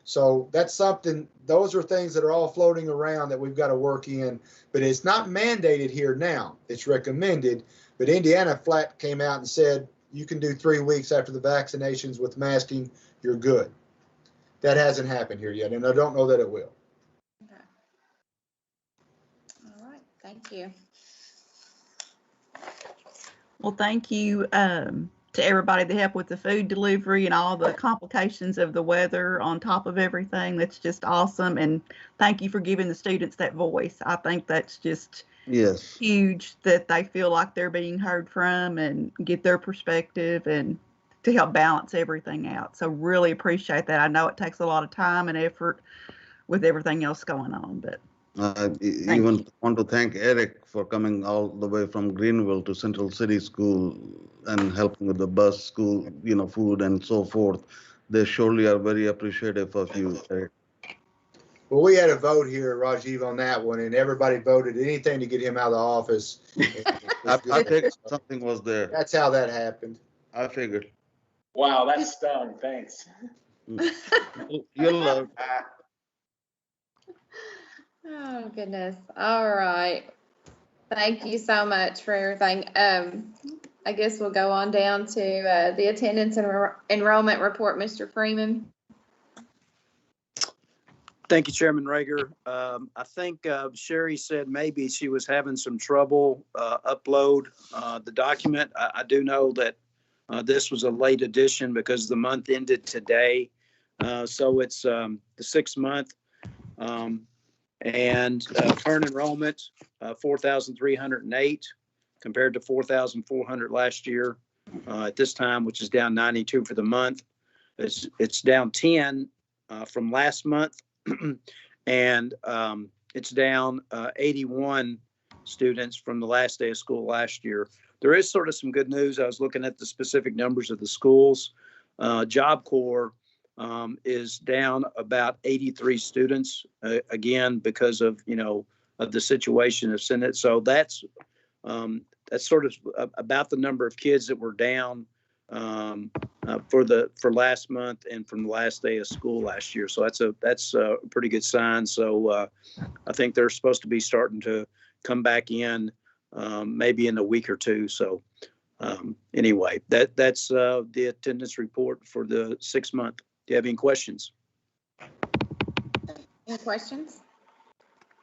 So that's something, those are things that are all floating around that we've got to work in, but it's not mandated here now. It's recommended, but Indiana flat came out and said, you can do 3 weeks after the vaccinations with masking, you're good. That hasn't happened here yet, and I don't know that it will. Okay. All right. Thank you. Well, thank you to everybody that helped with the food delivery and all the complications of the weather on top of everything. That's just awesome. And thank you for giving the students that voice. I think that's just huge, that they feel like they're being heard from and get their perspective and to help balance everything out. So really appreciate that. I know it takes a lot of time and effort with everything else going on, but Even want to thank Eric for coming all the way from Greenville to Central City School and helping with the bus, school, food and so forth. They surely are very appreciative of you, Eric. Well, we had a vote here, Rajiv, on that one, and everybody voted anything to get him out of the office. I figured something was there. That's how that happened. I figured. Wow, that stung. Thanks. You're loved. Oh, goodness. All right. Thank you so much for everything. I guess we'll go on down to the attendance and enrollment report, Mr. Freeman. Thank you, Chairman Rager. I think Sherry said maybe she was having some trouble upload the document. I do know that this was a late edition because the month ended today. So it's the 6th month. And current enrollment, 4,308 compared to 4,400 last year at this time, which is down 92 for the month. It's down 10 from last month. And it's down 81 students from the last day of school last year. There is sort of some good news. I was looking at the specific numbers of the schools. Job Corps is down about 83 students, again, because of, of the situation of Senate. So that's sort of about the number of kids that were down for last month and from the last day of school last year. So that's a pretty good sign. So I think they're supposed to be starting to come back in maybe in a week or two. So anyway, that's the attendance report for the 6th month. Do you have any questions? Any questions?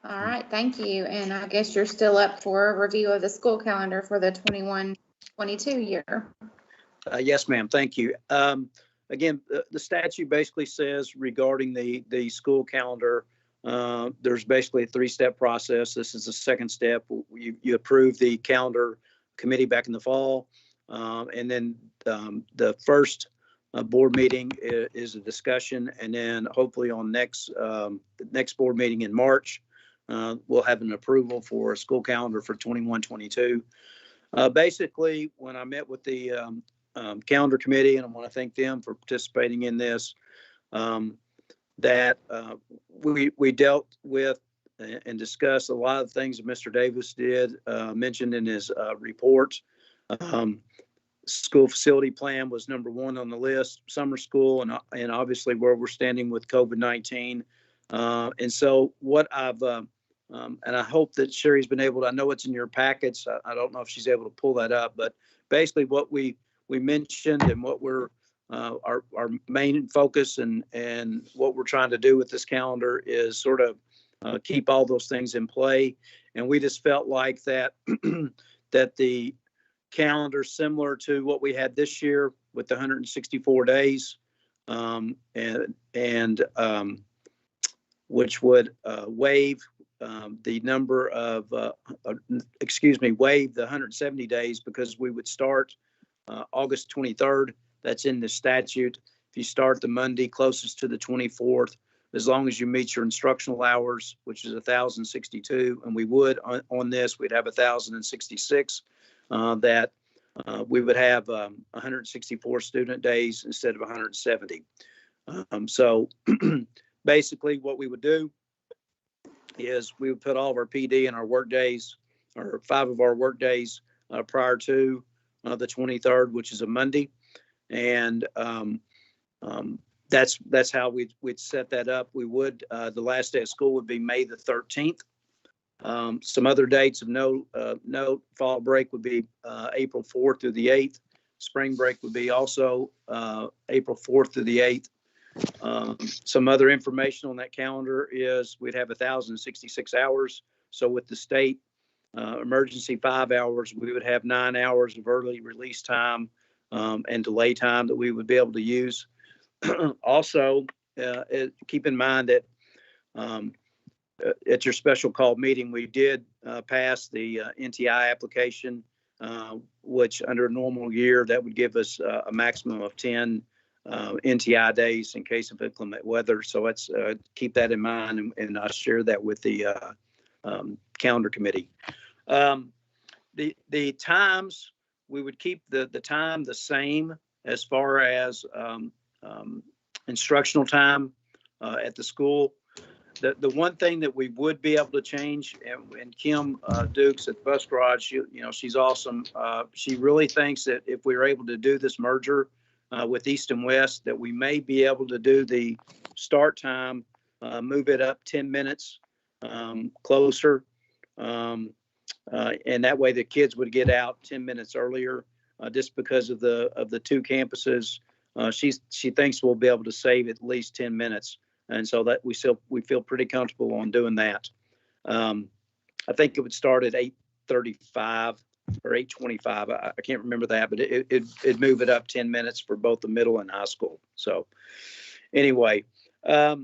All right, thank you. And I guess you're still up for a review of the school calendar for the 21-22 year. Yes, ma'am. Thank you. Again, the statute basically says regarding the school calendar, there's basically a 3-step process. This is the 2nd step. You approve the calendar committee back in the fall. And then the first board meeting is a discussion. And then hopefully on the next board meeting in March, we'll have an approval for a school calendar for 21-22. Basically, when I met with the calendar committee, and I want to thank them for participating in this, that we dealt with and discussed a lot of things that Mr. Davis did mentioned in his report. School facility plan was number 1 on the list, summer school, and obviously where we're standing with COVID-19. And so what I've, and I hope that Sherry's been able to, I know it's in your packets. I don't know if she's able to pull that up, but basically what we mentioned and what we're, our main focus and what we're trying to do with this calendar is sort of keep all those things in play. And we just felt like that, that the calendar similar to what we had this year with the 164 days, and which would waive the number of, waive the 170 days because we would start August 23rd. That's in the statute. If you start the Monday closest to the 24th, as long as you meet your instructional hours, which is 1,062, and we would on this, we'd have 1,066. That we would have 164 student days instead of 170. So basically what we would do is we would put all of our PD in our work days, or 5 of our work days prior to the 23rd, which is a Monday. And that's how we'd set that up. We would, the last day of school would be May the 13th. Some other dates of note, fall break would be April 4th through the 8th. Spring break would be also April 4th through the 8th. Some other information on that calendar is we'd have 1,066 hours. So with the state emergency 5 hours, we would have 9 hours of early release time and delay time that we would be able to use. Also, keep in mind that at your special call meeting, we did pass the NTI application, which under a normal year, that would give us a maximum of 10 NTI days in case of inclement weather. So let's keep that in mind, and I'll share that with the calendar committee. The times, we would keep the time the same as far as instructional time at the school. The one thing that we would be able to change, and Kim Dukes at the bus garage, she's awesome. She really thinks that if we were able to do this merger with East and West, that we may be able to do the start time, move it up 10 minutes closer. And that way the kids would get out 10 minutes earlier, just because of the two campuses. She thinks we'll be able to save at least 10 minutes. And so that we feel pretty comfortable on doing that. I think it would start at 8:35 or 8:25. I can't remember that, but it'd move it up 10 minutes for both the middle and high school. So anyway, I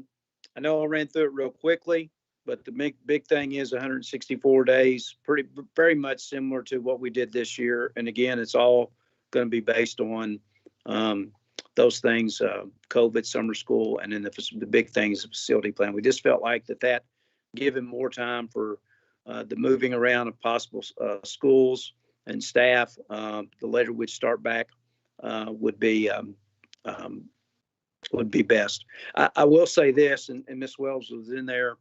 know I ran through it real quickly, but the big thing is 164 days, very much similar to what we did this year. And again, it's all going to be based on those things, COVID, summer school, and then the big thing is the facility plan. We just felt like that given more time for the moving around of possible schools and staff, the later we'd start back would be best. I will say this, and Ms. Wells was in there.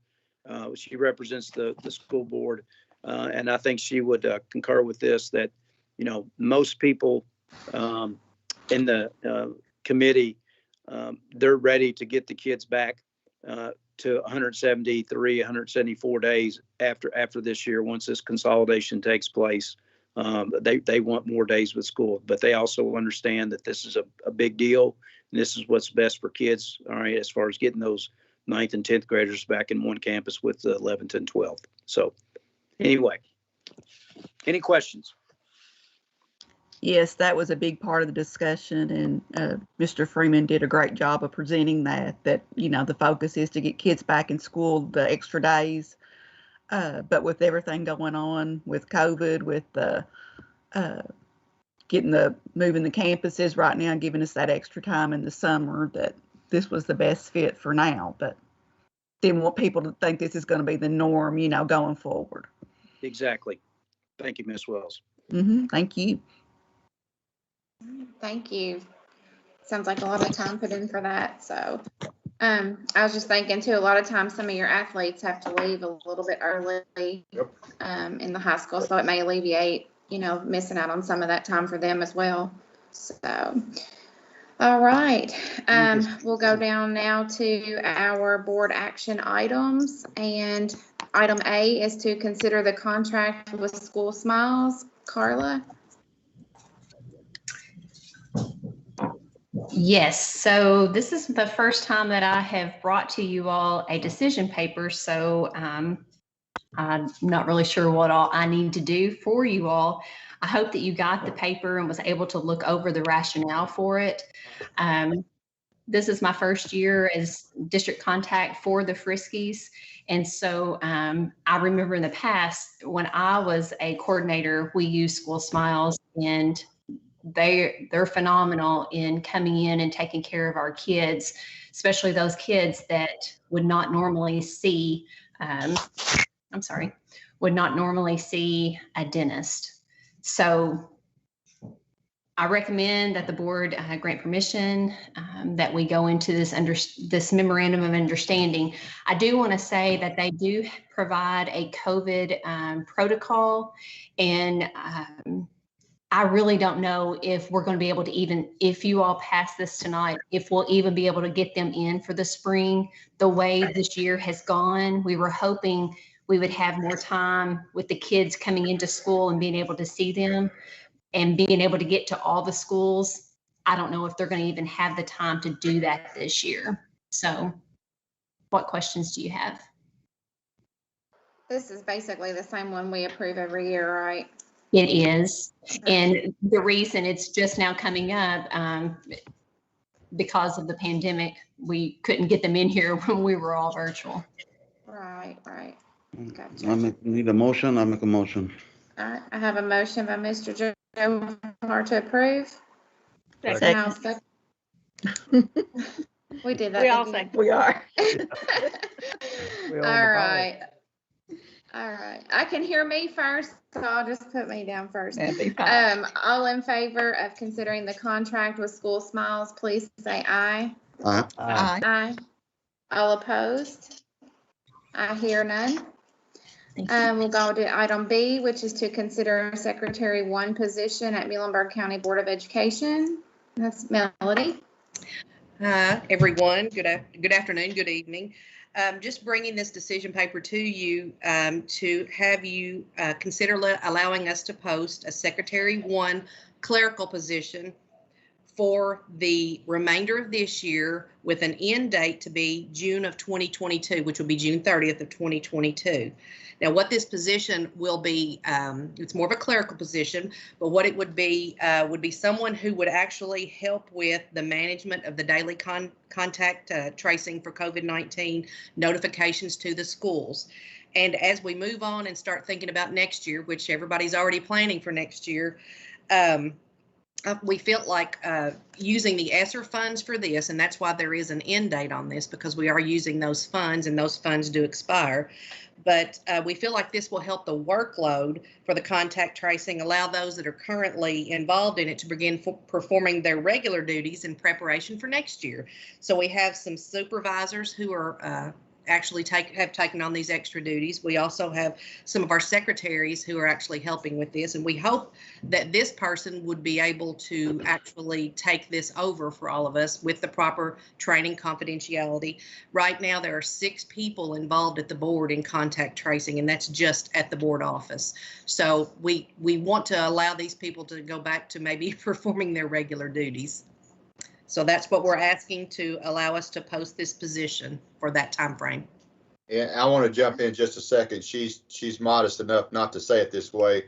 She represents the school board, and I think she would concur with this, that, most people in the committee, they're ready to get the kids back to 173, 174 days after this year. Once this consolidation takes place, they want more days with school, but they also understand that this is a big deal, and this is what's best for kids, all right, as far as getting those 9th and 10th graders back in one campus with the 11th and 12th. So anyway, any questions? Yes, that was a big part of the discussion, and Mr. Freeman did a great job of presenting that the focus is to get kids back in school the extra days. But with everything going on with COVID, with the moving the campuses right now, giving us that extra time in the summer, that this was the best fit for now. But didn't want people to think this is going to be the norm, going forward. Exactly. Thank you, Ms. Wells. Thank you. Thank you. Sounds like a lot of time put in for that. So I was just thinking too, a lot of times some of your athletes have to leave a little bit early in the high school. So it may alleviate, missing out on some of that time for them as well. So, all right. We'll go down now to our board action items. And item A is to consider the contract with School Smiles. Carla? Yes, so this is the first time that I have brought to you all a decision paper, so I'm not really sure what all I need to do for you all. I hope that you got the paper and was able to look over the rationale for it. This is my first year as district contact for the Friskies, and so I remember in the past when I was a coordinator, we used School Smiles, and they're phenomenal in coming in and taking care of our kids, especially those kids that would not normally see, would not normally see a dentist. So I recommend that the board grant permission that we go into this memorandum of understanding. I do want to say that they do provide a COVID protocol, and I really don't know if we're going to be able to if you all pass this tonight, if we'll even be able to get them in for the spring. The way this year has gone, we were hoping we would have more time with the kids coming into school and being able to see them and being able to get to all the schools. I don't know if they're going to even have the time to do that this year. So what questions do you have? This is basically the same one we approve every year, right? It is. And the reason it's just now coming up, because of the pandemic, we couldn't get them in here when we were all virtual. Right. Gotcha. I need a motion. I make a motion. All right. I have a motion by Mr. Joe Hart to approve. Second. We did that. We all second. We are. All right. All right, I can hear me first, so I'll just put me down first. That'd be fine. All in favor of considering the contract with School Smiles, please say aye. Aye. Aye. Aye. All opposed? I hear none. Thank you. We'll go to item B, which is to consider Secretary 1 position at Muhlenberg County Board of Education. That's Melody. Hi, everyone. Good afternoon, good evening. Just bringing this decision paper to you to have you consider allowing us to post a Secretary 1 clerical position for the remainder of this year with an end date to be June of 2022, which will be June 30th of 2022. Now, what this position will be, it's more of a clerical position, but what it would be someone who would actually help with the management of the daily contact tracing for COVID-19 notifications to the schools. And as we move on and start thinking about next year, which everybody's already planning for next year, we felt like using the ESSER funds for this, and that's why there is an end date on this, because we are using those funds and those funds do expire. But we feel like this will help the workload for the contact tracing, allow those that are currently involved in it to begin performing their regular duties in preparation for next year. So we have some supervisors who are actually have taken on these extra duties. We also have some of our secretaries who are actually helping with this, and we hope that this person would be able to actually take this over for all of us with the proper training confidentiality. Right now, there are 6 people involved at the board in contact tracing, and that's just at the board office. So we want to allow these people to go back to maybe performing their regular duties. So that's what we're asking, to allow us to post this position for that time frame. Yeah, I want to jump in just a second. She's modest enough not to say it this way,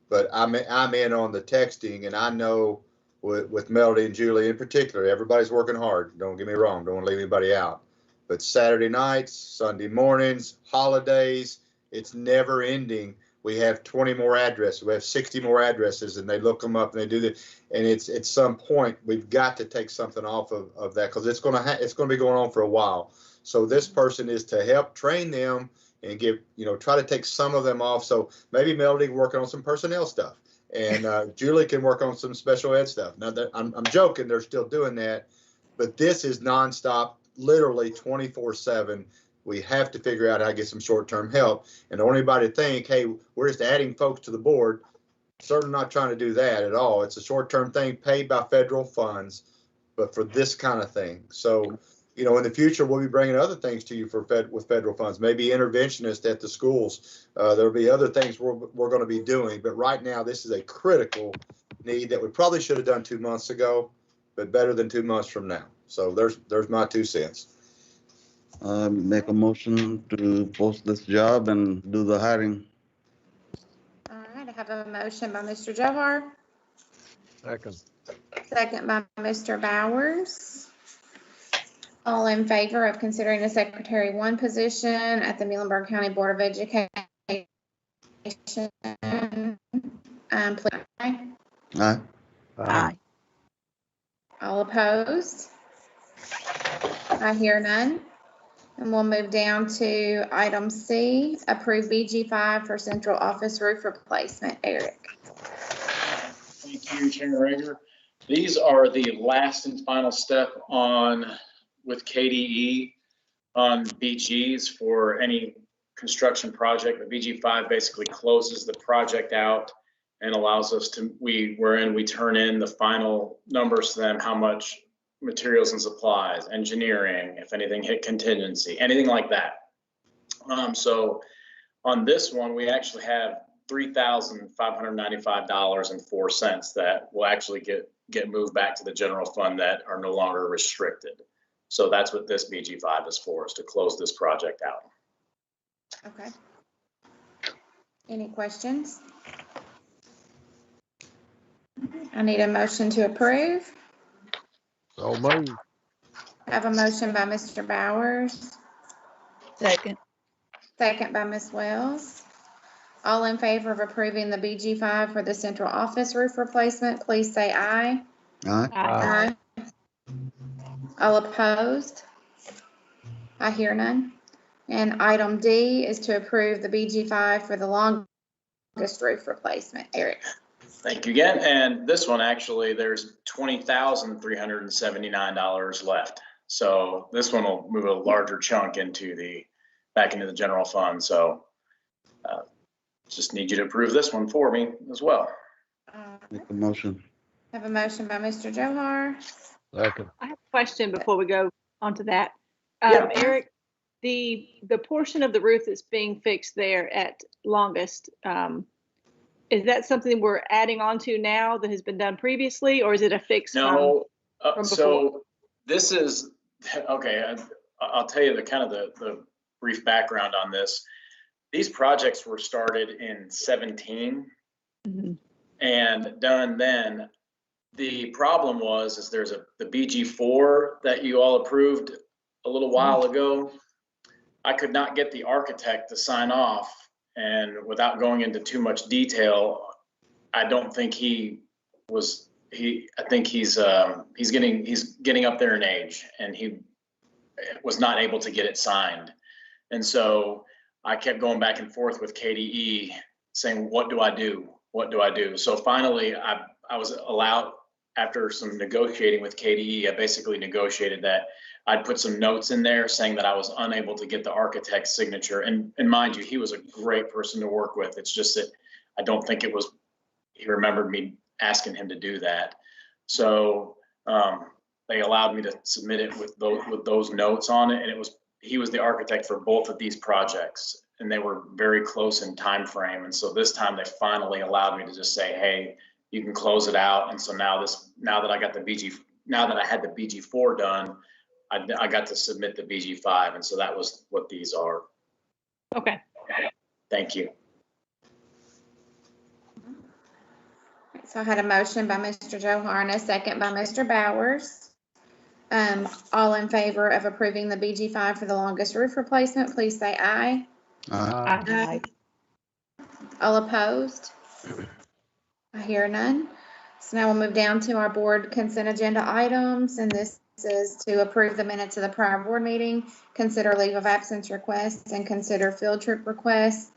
but I'm in on the texting, and I know with Melody and Julie in particular, everybody's working hard. Don't get me wrong. Don't want to leave anybody out. But Saturday nights, Sunday mornings, holidays, it's never ending. We have 20 more addresses. We have 60 more addresses, and they look them up and they do that. And it's at some point we've got to take something off of that, because it's going to be going on for a while. So this person is to help train them and give, try to take some of them off. So maybe Melody can work on some personnel stuff, and Julie can work on some special ed stuff. Now that I'm joking, they're still doing that, but this is nonstop, literally 24/7. We have to figure out how to get some short-term help. And don't anybody think, hey, we're just adding folks to the board. Certainly not trying to do that at all. It's a short-term thing paid by federal funds, but for this kind of thing. So, in the future, we'll be bringing other things to you with federal funds, maybe interventionists at the schools. There'll be other things we're going to be doing. But right now, this is a critical need that we probably should have done 2 months ago, but better than 2 months from now. So there's my 2 cents. Make a motion to post this job and do the hiring. All right, I have a motion by Mr. Johar, Second. second by Mr. Bowers. All in favor of considering the Secretary 1 position at the Muhlenberg County Board of Education, please aye. Aye. Aye. All opposed? I hear none. And we'll move down to item C, approve BG5 for central office roof replacement. Eric. Thank you, Chairman Rager. These are the last and final step with KDE on BGs for any construction project. The BG5 basically closes the project out and allows us to, we turn in the final numbers to them, how much materials and supplies, engineering, if anything hit contingency, anything like that. So on this one, we actually have $3,595.04 that will actually get moved back to the general fund that are no longer restricted. So that's what this BG5 is for, is to close this project out. Okay. Any questions? I need a motion to approve. So moved. I have a motion by Mr. Bowers, Second. second by Ms. Wells. All in favor of approving the BG5 for the central office roof replacement, please say aye. Aye. Aye. All opposed? I hear none. And item D is to approve the BG5 for the longest roof replacement. Eric. Thank you again. And this one, actually, there's $20,379 left. So this one will move a larger chunk back into the general fund. So just need you to approve this one for me as well. Make a motion. Have a motion by Mr. Johar. Second. I have a question before we go on to that. Yeah. Eric, the portion of the roof that's being fixed there at Longest, is that something we're adding on to now that has been done previously, or is it a fix? No, from so this is, okay, I'll tell you the brief background on this. These projects were started in 17 and done then. The problem is there's the BG4 that you all approved a little while ago. I could not get the architect to sign off, and without going into too much detail, I don't think I think he's getting up there in age, and he was not able to get it signed. And so I kept going back and forth with KDE saying, what do I do? What do I do? So finally I was allowed, after some negotiating with KDE, I basically negotiated that I'd put some notes in there saying that I was unable to get the architect's signature. And mind you, he was a great person to work with. It's just that I don't think he remembered me asking him to do that. So they allowed me to submit it with those notes on it. And he was the architect for both of these projects, and they were very close in time frame. And so this time they finally allowed me to just say, hey, you can close it out. And so now that I had the BG4 done, I got to submit the BG5. And so that was what these are. Okay. Thank you. So I had a motion by Mr. Johar and a second by Mr. Bowers. All in favor of approving the BG5 for the longest roof replacement, please say aye. Aye. All opposed? I hear none. So now we'll move down to our board consent agenda items, and this is to approve the minutes of the prior board meeting, consider leave of absence requests, and consider field trip requests.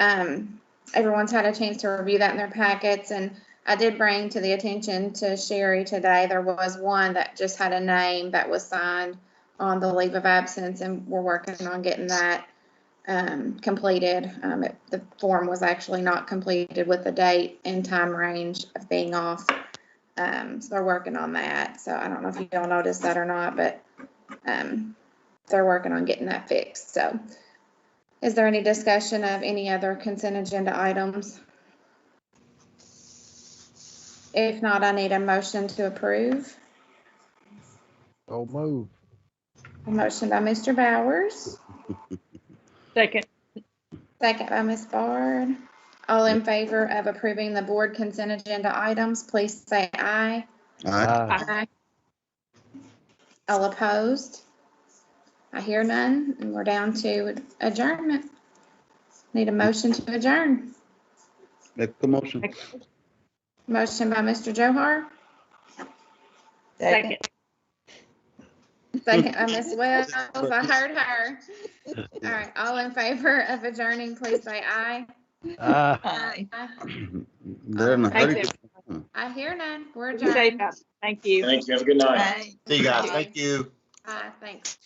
Everyone's had a chance to review that in their packets, and I did bring to the attention to Sherry today, there was one that just had a name that was signed on the leave of absence, and we're working on getting that completed. The form was actually not completed with the date and time range of being off. So they're working on that. So I don't know if you all noticed that or not, but they're working on getting that fixed. So is there any discussion of any other consent agenda items? If not, I need a motion to approve. So move. A motion by Mr. Bowers, Second. second by Ms. Bard. All in favor of approving the board consent agenda items, please say aye. Aye. Aye. All opposed? I hear none, and we're down to adjournment. Need a motion to adjourn. Make the motion. Motion by Mr. Johar, Second. second by Ms. Wells. I heard her. All right, all in favor of adjourning, please say aye. Aye. They're in a Thanks, hurry. everyone. I hear none. We're Be safe adjourned. out. Thank you. Thank you. Have a good night. Aye. See you guys. Thank you. Thanks.